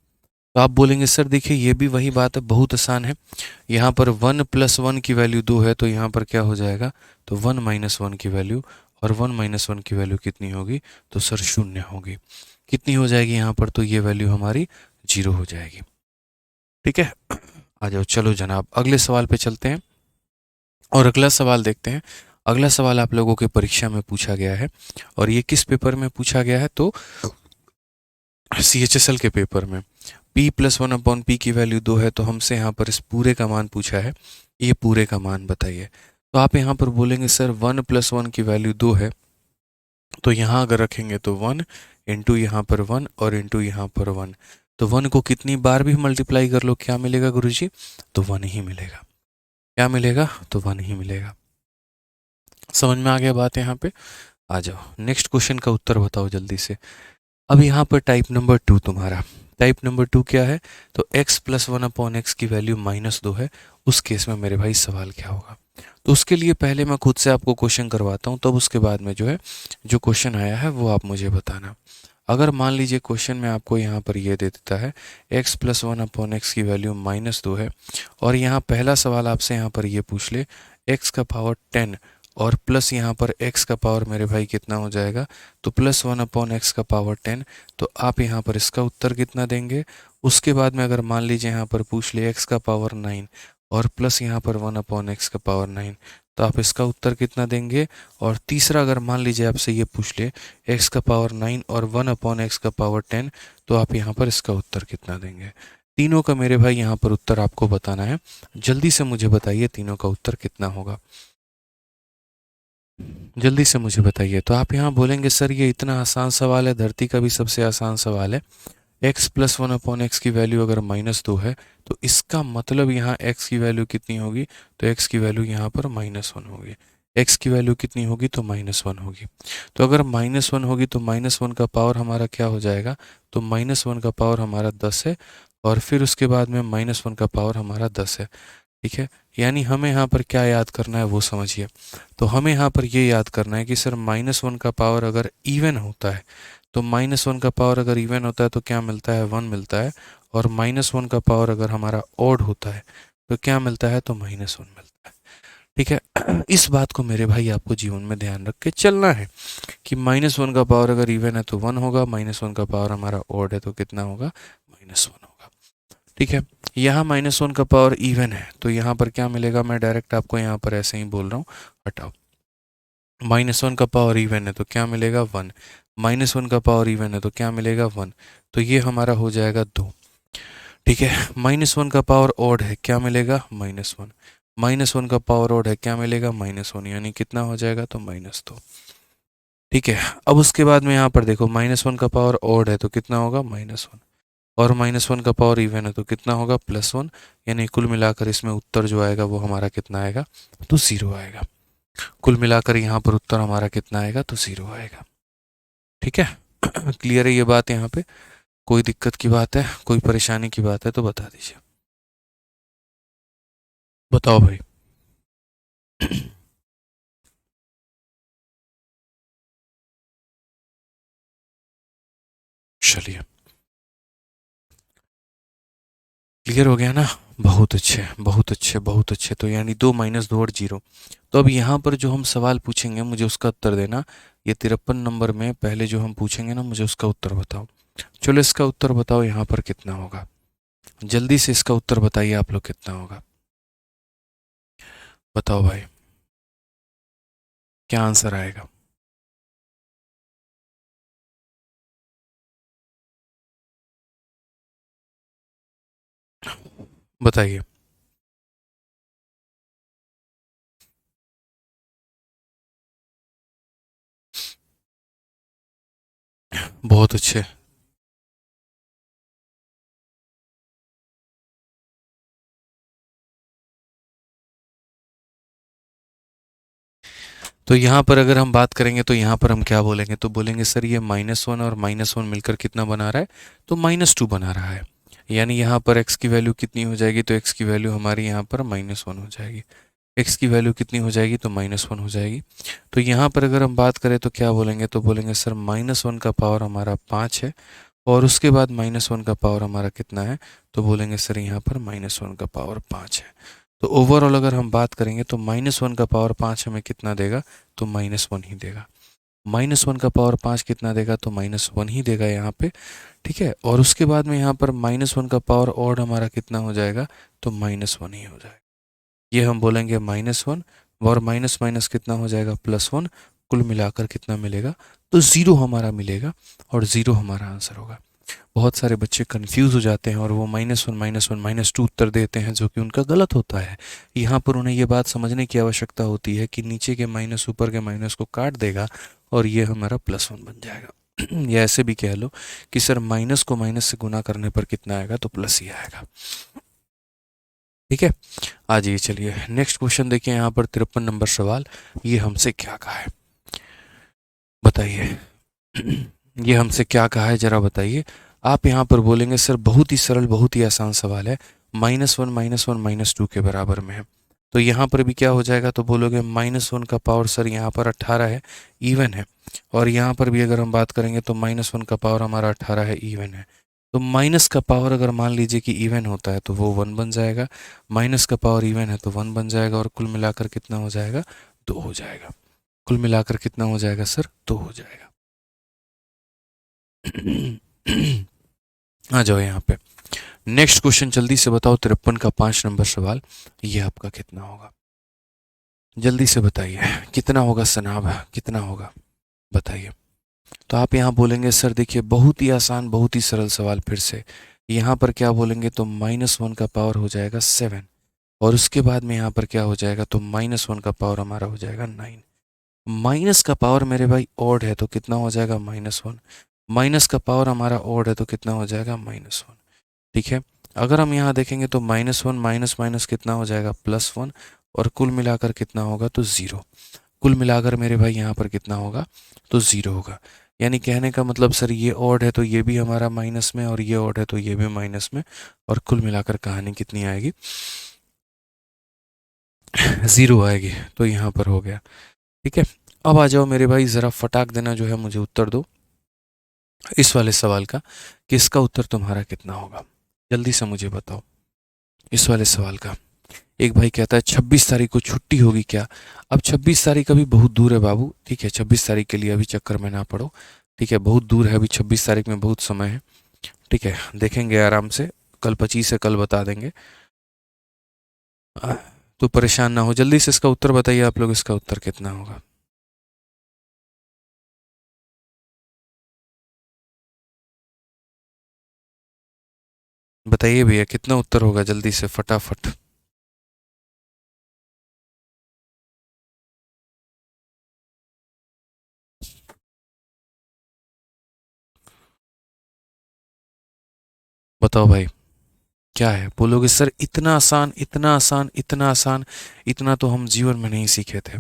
तो आप बोलेंगे सर देखिए ये भी वही बात है, बहुत आसान है। यहाँ पर 1 + 1 की वैल्यू 2 है तो यहाँ पर क्या हो जाएगा, तो 1 - 1 की वैल्यू, और 1 - 1 की वैल्यू कितनी होगी, तो सर 0 होगी। कितनी हो जाएगी यहाँ पर, तो ये वैल्यू हमारी 0 हो जाएगी। ठीक है, आ जाओ चलो जनाब अगले सवाल पे चलते हैं और अगला सवाल देखते हैं। अगला सवाल आप लोगों के परीक्षा में पूछा गया है, और ये किस पेपर में पूछा गया है, तो CHSL के पेपर में। p + 1 अपॉन p की वैल्यू 2 है तो हमसे यहाँ पर इस पूरे का मान पूछा है, ये पूरे का मान बताइए। तो आप यहाँ पर बोलेंगे सर 1 + 1 की वैल्यू 2 है, तो यहाँ अगर रखेंगे तो 1 इंटू यहाँ पर 1 और इंटू यहाँ पर 1, तो 1 को कितनी बार भी मल्टीप्लाई कर लो क्या मिलेगा गुरुजी? तो 1 ही मिलेगा। क्या मिलेगा? तो 1 ही मिलेगा। समझ में आ गया बात यहाँ पे? आ जाओ नेक्स्ट क्वेश्चन का उत्तर बताओ जल्दी से। अब यहाँ पर टाइप नंबर 2 तुम्हारा, टाइप नंबर 2 क्या है? तो x+1/x की वैल्यू -2 है, उस केस में मेरे भाई सवाल क्या होगा? तो उसके लिए पहले मैं खुद से आपको क्वेश्चन करवाता हूँ, तब उसके बाद में जो है जो क्वेश्चन आया है वो आप मुझे बताना। अगर मान लीजिए क्वेश्चन में आपको यहाँ पर ये दे देता है x+1/x की वैल्यू -2 है, और यहाँ पहला सवाल आपसे यहाँ पर ये पूछ ले x का पावर 10 और प्लस यहाँ पर x का पावर मेरे भाई कितना हो जाएगा? तो +1/x का पावर 10, तो आप यहाँ पर इसका उत्तर कितना देंगे? उसके बाद में अगर मान लीजिए यहाँ पर पूछ ले x का पावर 9 और प्लस यहाँ पर 1/x का पावर 9, तो आप इसका उत्तर कितना देंगे? और तीसरा अगर मान लीजिए आपसे ये पूछ ले x का पावर 9 और 1/x का पावर 10, तो आप यहाँ पर इसका उत्तर कितना देंगे? तीनों का मेरे भाई यहाँ पर उत्तर आपको बताना है। जल्दी से मुझे बताइए तीनों का उत्तर कितना होगा, जल्दी से मुझे बताइए। तो आप यहाँ बोलेंगे सर ये इतना आसान सवाल है, धरती का भी सबसे आसान सवाल है। x+1/x की वैल्यू अगर -2 है, तो इसका मतलब यहाँ x की वैल्यू कितनी होगी? तो x की वैल्यू यहाँ पर -1 होगी। x की वैल्यू कितनी होगी? तो -1 होगी। तो अगर -1 होगी तो -1 का पावर हमारा क्या हो जाएगा? तो -1 का पावर हमारा 10 है, और फिर उसके बाद में -1 का पावर हमारा 10 है। ठीक है, यानी हमें यहाँ पर क्या याद करना है वो समझिए। तो हमें यहाँ पर ये याद करना है कि सर -1 का पावर अगर इवन होता है, तो -1 का पावर अगर इवन होता है तो क्या मिलता है? 1 मिलता है। और -1 का पावर अगर हमारा ऑड होता है तो क्या मिलता है? तो -1 मिलता है। ठीक है, इस बात को मेरे भाई आपको जीवन में ध्यान रख के चलना है कि -1 का पावर अगर इवन है तो 1 होगा, -1 का पावर हमारा ऑड है तो कितना होगा? -1 होगा। ठीक है, यहाँ -1 का पावर इवन है तो यहाँ पर क्या मिलेगा? मैं डायरेक्ट आपको यहाँ पर ऐसे ही बोल रहा हूँ, हटाओ। -1 का पावर इवन है तो क्या मिलेगा? 1। -1 का पावर इवन है तो क्या मिलेगा? 1। तो ये हमारा हो जाएगा 2। ठीक है, -1 का पावर ऑड है, क्या मिलेगा? -1। -1 का पावर ऑड है, क्या मिलेगा? -1, यानी कितना हो जाएगा? तो -2। ठीक है, अब उसके बाद में यहाँ पर देखो -1 का पावर ऑड है तो कितना होगा? -1, और -1 का पावर इवन है तो कितना होगा? +1, यानी कुल मिलाकर इसमें उत्तर जो आएगा वो हमारा कितना आएगा? तो 0 आएगा। कुल मिलाकर यहाँ पर उत्तर हमारा कितना आएगा? तो 0 आएगा। ठीक है, क्लियर है ये बात? यहाँ पे कोई दिक्कत की बात है, कोई परेशानी की बात है तो बता दीजिए। बताओ भाई। चलिए, क्लियर हो गया ना? बहुत अच्छे, बहुत अच्छे, बहुत अच्छे। तो यानी 2 - 2 और 0। तो अब यहाँ पर जो हम सवाल पूछेंगे मुझे उसका उत्तर देना। ये 53 नंबर में पहले जो हम पूछेंगे ना, मुझे उसका उत्तर बताओ। चलो इसका उत्तर बताओ यहाँ पर कितना होगा? जल्दी से इसका उत्तर बताइए आप लोग कितना होगा? बताओ भाई, क्या आंसर आएगा? बताइए। बहुत अच्छे। तो यहाँ पर अगर हम बात करेंगे तो यहाँ पर हम क्या बोलेंगे? तो बोलेंगे सर ये -1 और -1 मिलकर कितना बना रहा है? तो -2 बना रहा है। यानी यहाँ पर x की वैल्यू कितनी हो जाएगी? तो x की वैल्यू हमारी यहाँ पर -1 हो जाएगी। x की वैल्यू कितनी हो जाएगी? तो -1 हो जाएगी। तो यहाँ पर अगर हम बात करें तो क्या बोलेंगे? तो बोलेंगे सर -1 का पावर हमारा 5 है, और उसके बाद -1 का पावर हमारा कितना है? तो बोलेंगे सर यहाँ पर -1 का पावर 5 है। तो ओवरऑल अगर हम बात करेंगे तो -1 का पावर 5 हमें कितना देगा? तो -1 ही देगा। -1 का पावर 5 कितना देगा? तो -1 ही देगा यहाँ पे। ठीक है, और उसके बाद में यहाँ पर -1 का पावर ऑड हमारा कितना हो जाएगा? तो -1 ही हो जाएगा। ये हम बोलेंगे -1, और माइनस माइनस कितना हो जाएगा? +1। कुल मिलाकर कितना मिलेगा? तो 0 हमारा मिलेगा, और 0 हमारा आंसर होगा। बहुत सारे बच्चे कंफ्यूज हो जाते हैं और वो -1 -1 -2 उत्तर देते हैं, जो कि उनका गलत होता है। यहाँ पर उन्हें ये बात समझने की आवश्यकता होती है कि नीचे के माइनस ऊपर के माइनस को काट देगा और ये हमारा +1 बन जाएगा। या ऐसे भी कह लो कि सर माइनस को माइनस से गुना करने पर कितना आएगा, तो प्लस ही आएगा। ठीक है, आ जाइए, चलिए नेक्स्ट क्वेश्चन देखिए। यहाँ पर 53 नंबर सवाल, ये हमसे क्या कहा है बताइए। ये हमसे क्या कहा है जरा बताइए। आप यहाँ पर बोलेंगे सर बहुत ही सरल, बहुत ही आसान सवाल है, -1 -1 -2 के बराबर में है। तो यहाँ पर भी क्या हो जाएगा, तो बोलोगे -1 का पावर सर यहाँ पर 18 है, इवन है। और यहाँ पर भी अगर हम बात करेंगे तो -1 का पावर हमारा 18 है, इवन है। तो माइनस का पावर अगर मान लीजिए कि इवन होता है तो वो 1 बन जाएगा, माइनस का पावर इवन है तो 1 बन जाएगा, और कुल मिलाकर कितना हो जाएगा, 2 हो जाएगा। कुल मिलाकर कितना हो जाएगा सर, 2 हो जाएगा। आ जाओ यहाँ पे, नेक्स्ट क्वेश्चन जल्दी से बताओ। 53 का 5 नंबर सवाल, ये आपका कितना होगा, जल्दी से बताइए कितना होगा सनाब, कितना होगा बताइए। तो आप यहाँ बोलेंगे सर देखिए बहुत ही आसान, बहुत ही सरल सवाल। फिर से यहाँ पर क्या बोलेंगे, तो -1 का पावर हो जाएगा 7, और उसके बाद में यहाँ पर क्या हो जाएगा, तो -1 का पावर हमारा हो जाएगा 9। माइनस का पावर मेरे भाई ऑड है तो कितना हो जाएगा, -1। माइनस का पावर हमारा ऑड है तो कितना हो जाएगा, -1। ठीक है, अगर हम यहाँ देखेंगे तो -1 माइनस माइनस कितना हो जाएगा, +1, और कुल मिलाकर कितना होगा, तो 0। कुल मिलाकर मेरे भाई यहाँ पर कितना होगा, तो 0 होगा। यानी कहने का मतलब सर ये ऑड है तो ये भी हमारा माइनस में, और ये ऑड है तो ये भी माइनस में, और कुल मिलाकर कहानी कितनी आएगी, 0 आएगी। तो यहाँ पर हो गया। ठीक है, अब आ जाओ मेरे भाई, ज़रा फटाक देना जो है मुझे उत्तर दो इस वाले सवाल का, कि इसका उत्तर तुम्हारा कितना होगा, जल्दी से मुझे बताओ इस वाले सवाल का। एक भाई कहता है 26 तारीख को छुट्टी होगी क्या। अब 26 तारीख अभी बहुत दूर है बाबू, ठीक है, 26 तारीख के लिए अभी चक्कर में ना पड़ो, ठीक है, बहुत दूर है, अभी 26 तारीख में बहुत समय है। ठीक है, देखेंगे आराम से, कल 25 है, कल बता देंगे। तो परेशान ना हो, जल्दी से इसका उत्तर बताइए आप लोग, इसका उत्तर कितना होगा। बताइए भैया कितना उत्तर होगा, जल्दी से फटाफट। बताओ भाई क्या है, बोलोगे सर इतना आसान, इतना आसान, इतना आसान, इतना तो हम जीवन में नहीं सीखे थे।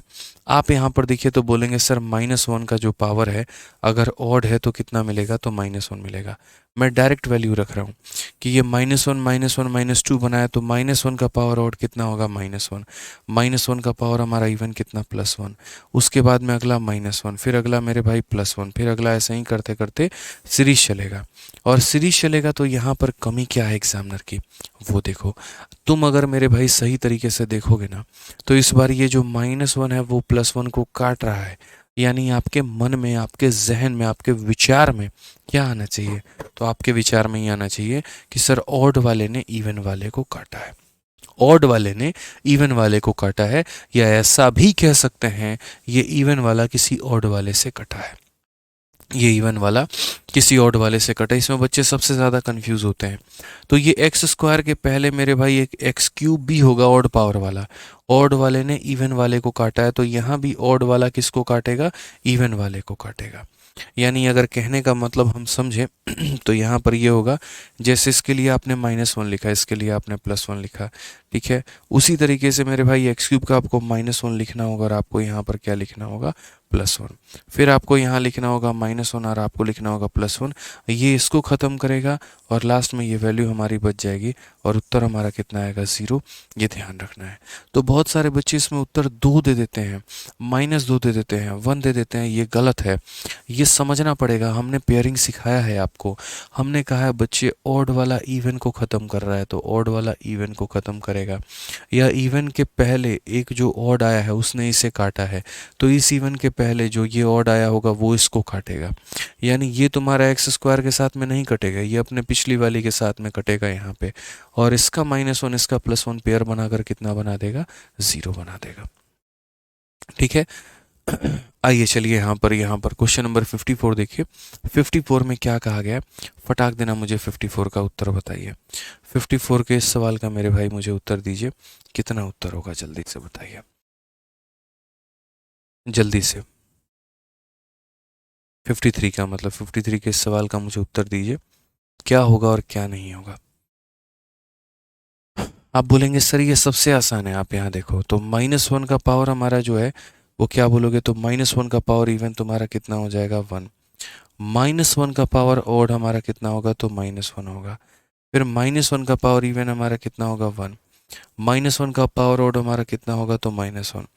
आप यहाँ पर देखिए तो बोलेंगे सर -1 का जो पावर है अगर ऑड है तो कितना मिलेगा, तो -1 मिलेगा। मैं डायरेक्ट वैल्यू रख रहा हूँ कि ये -1 -1 -2 बनाया, तो -1 का पावर ऑड कितना होगा, -1। -1 का पावर हमारा इवन कितना, +1। उसके बाद में अगला -1, फिर अगला मेरे भाई +1, फिर अगला, ऐसे ही करते करते सीरीज चलेगा। और सीरीज चलेगा तो यहाँ पर कमी क्या है एग्जामिनर की, वो देखो। तुम अगर मेरे भाई सही तरीके से देखोगे ना, तो इस बार ये जो -1 है वो +1 को काट रहा है। यानी आपके मन में, आपके जहन में, आपके विचार में क्या आना चाहिए, तो आपके विचार में ही आना चाहिए कि सर ऑड वाले ने इवन वाले को काटा है, ऑड वाले ने इवन वाले को काटा है, या ऐसा भी कह सकते हैं ये इवन वाला किसी ऑड वाले से कटा है, ये इवन वाला किसी ऑड वाले से कटा। इसमें बच्चे सबसे ज़्यादा कंफ्यूज होते हैं। तो ये एक्स स्क्वायर के पहले मेरे भाई एक एक्स क्यूब भी होगा ऑड पावर वाला, ऑड वाले ने इवन वाले को काटा है, तो यहाँ भी ऑड वाला किसको काटेगा, इवन वाले को काटेगा। यानी अगर कहने का मतलब हम समझें तो यहाँ पर ये होगा, जैसे इसके लिए आपने -1 लिखा, इसके लिए आपने +1 लिखा, ठीक है, उसी तरीके से मेरे भाई एक्स क्यूब का आपको -1 लिखना होगा, और आपको यहाँ पर क्या लिखना होगा, +1। फिर आपको यहाँ लिखना होगा -1 और आपको लिखना होगा +1। ये इसको ख़त्म करेगा और लास्ट में ये वैल्यू हमारी बच जाएगी, और उत्तर हमारा कितना आएगा, 0। ये ध्यान रखना है। तो बहुत सारे बच्चे इसमें उत्तर 2 दे देते हैं, -2 दे देते हैं, 1 दे देते हैं, ये गलत है। ये समझना पड़ेगा, हमने पेयरिंग सिखाया है आपको, हमने कहा है बच्चे ऑड वाला इवन को ख़त्म कर रहा है तो ऑड वाला इवन को ख़त्म करेगा, या इवन के पहले एक जो ऑड आया है उसने इसे काटा है, तो इस इवन के पहले जो ये ऑड आया होगा वो इसको काटेगा। यानी ये तुम्हारा एक्स स्क्वायर के साथ में नहीं कटेगा, ये अपने पिछली वाली के साथ में कटेगा यहाँ पे, और इसका -1 इसका +1 पेयर बनाकर कितना बना देगा, 0 बना देगा। ठीक है, आइए चलिए यहाँ पर क्वेश्चन नंबर 54 देखिए। 54 में क्या कहा गया है, फटाक देना मुझे 54 का उत्तर बताइए। 54 के इस सवाल का मेरे भाई मुझे उत्तर दीजिए, कितना उत्तर होगा जल्दी से बताइए, जल्दी से। 53 का मतलब 53 के इस सवाल का मुझे उत्तर दीजिए, क्या होगा और क्या नहीं होगा। आप बोलेंगे सर ये सबसे आसान है, आप यहाँ देखो तो -1 का पावर हमारा जो है वो क्या बोलोगे, तो -1 का पावर इवन तुम्हारा कितना हो जाएगा 1। -1 का पावर ओड हमारा कितना होगा, तो -1 होगा। फिर -1 का पावर इवन हमारा कितना होगा 1। -1 का पावर ओड हमारा कितना होगा, तो -1।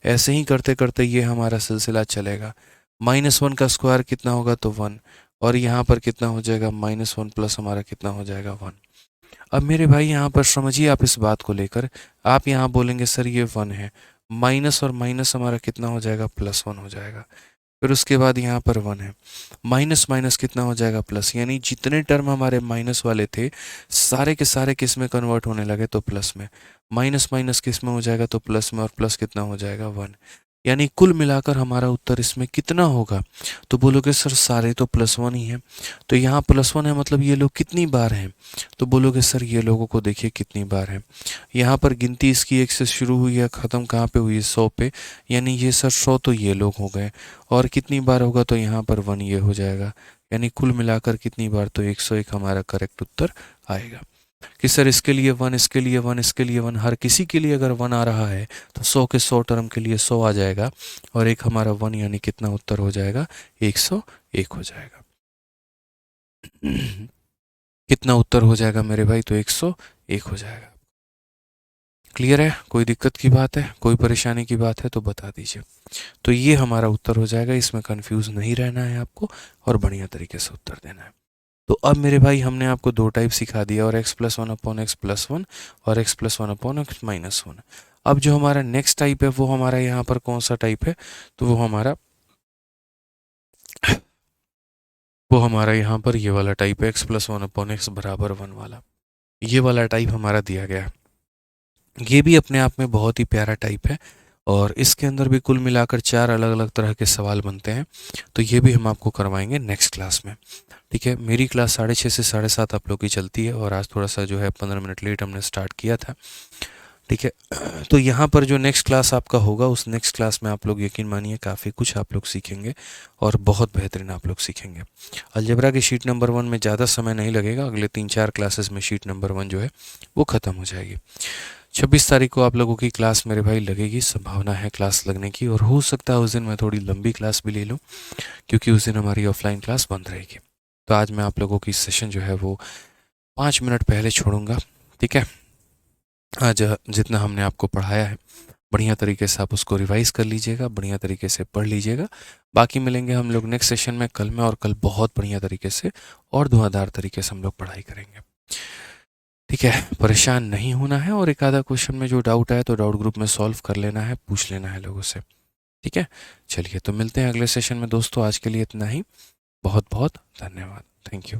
ऐसे ही करते करते ये हमारा सिलसिला चलेगा। -1 का स्क्वायर कितना होगा, तो 1। और यहाँ पर कितना हो जाएगा, -1 प्लस हमारा कितना हो जाएगा 1। अब मेरे भाई यहाँ पर समझिए आप इस बात को लेकर, आप यहाँ बोलेंगे सर ये 1 है, माइनस और माइनस हमारा कितना हो जाएगा, +1 हो जाएगा। फिर उसके बाद यहाँ पर 1 है, माइनस माइनस कितना हो जाएगा, प्लस, यानी जितने टर्म हमारे माइनस वाले थे सारे के सारे किस में कन्वर्ट होने लगे, तो प्लस में। माइनस माइनस किस में हो जाएगा, तो प्लस में, और प्लस कितना हो जाएगा 1। यानी कुल मिलाकर हमारा उत्तर इसमें कितना होगा, तो बोलोगे सर सारे तो +1 ही है, तो यहाँ +1 है मतलब ये लोग कितनी बार हैं, तो बोलोगे सर ये लोगों को देखिए कितनी बार है। यहाँ पर गिनती इसकी 1 से शुरू हुई है, ख़त्म कहाँ पे हुई है, 100 पे, यानी ये सर 100 तो ये लोग हो गए। और कितनी बार होगा, तो यहाँ पर 1 ये हो जाएगा, यानी कुल मिलाकर कितनी बार, तो 101 हमारा करेक्ट उत्तर आएगा। कि सर इसके लिए 1, इसके लिए 1, इसके लिए 1, हर किसी के लिए अगर 1 आ रहा है तो 100 के 100 टर्म के लिए 100 आ जाएगा, और एक हमारा 1, यानी कितना उत्तर हो जाएगा, 101 हो जाएगा। कितना उत्तर हो जाएगा मेरे भाई, तो 101 हो जाएगा। क्लियर है, कोई दिक्कत की बात है, कोई परेशानी की बात है तो बता दीजिए। तो ये हमारा उत्तर हो जाएगा, इसमें कंफ्यूज नहीं रहना है आपको और बढ़िया तरीके से उत्तर देना है। तो अब मेरे भाई हमने आपको दो टाइप सिखा दिया, और x+1/x+1 और x+1/x-1। अब जो हमारा नेक्स्ट टाइप है वो हमारा यहाँ पर कौन सा टाइप है, तो वो हमारा यहाँ पर ये वाला टाइप है, x+1/x बराबर 1 वाला, ये वाला टाइप हमारा दिया गया है। ये भी अपने आप में बहुत ही प्यारा टाइप है, और इसके अंदर भी कुल मिलाकर 4 अलग अलग तरह के सवाल बनते हैं, तो ये भी हम आपको करवाएंगे नेक्स्ट क्लास में। ठीक है, मेरी क्लास 6:30 से 7:30 आप लोग की चलती है, और आज थोड़ा सा जो है 15 मिनट लेट हमने स्टार्ट किया था। ठीक है, तो यहाँ पर जो नेक्स्ट क्लास आपका होगा, उस नेक्स्ट क्लास में आप लोग यकीन मानिए काफ़ी कुछ आप लोग सीखेंगे, और बहुत बेहतरीन आप लोग सीखेंगे। अलजेब्रा की शीट नंबर 1 में ज़्यादा समय नहीं लगेगा, अगले 3-4 क्लासेस में शीट नंबर 1 जो है वो ख़त्म हो जाएगी। 26 तारीख को आप लोगों की क्लास मेरे भाई लगेगी, संभावना है क्लास लगने की, और हो सकता है उस दिन मैं थोड़ी लंबी क्लास भी ले लूँ, क्योंकि उस दिन हमारी ऑफलाइन क्लास बंद रहेगी। तो आज मैं आप लोगों की सेशन जो है वो 5 मिनट पहले छोड़ूंगा। ठीक है, आज जितना हमने आपको पढ़ाया है बढ़िया तरीके से आप उसको रिवाइज कर लीजिएगा, बढ़िया तरीके से पढ़ लीजिएगा। बाकी मिलेंगे हम लोग नेक्स्ट सेशन में कल में, और कल बहुत बढ़िया तरीके से और धुआंधार तरीके से हम लोग पढ़ाई करेंगे। ठीक है, परेशान नहीं होना है, और एक आधा क्वेश्चन में जो डाउट आए तो डाउट ग्रुप में सॉल्व कर लेना है, पूछ लेना है लोगों से। ठीक है, चलिए तो मिलते हैं अगले सेशन में दोस्तों, आज के लिए इतना ही। बहुत बहुत धन्यवाद, थैंक यू।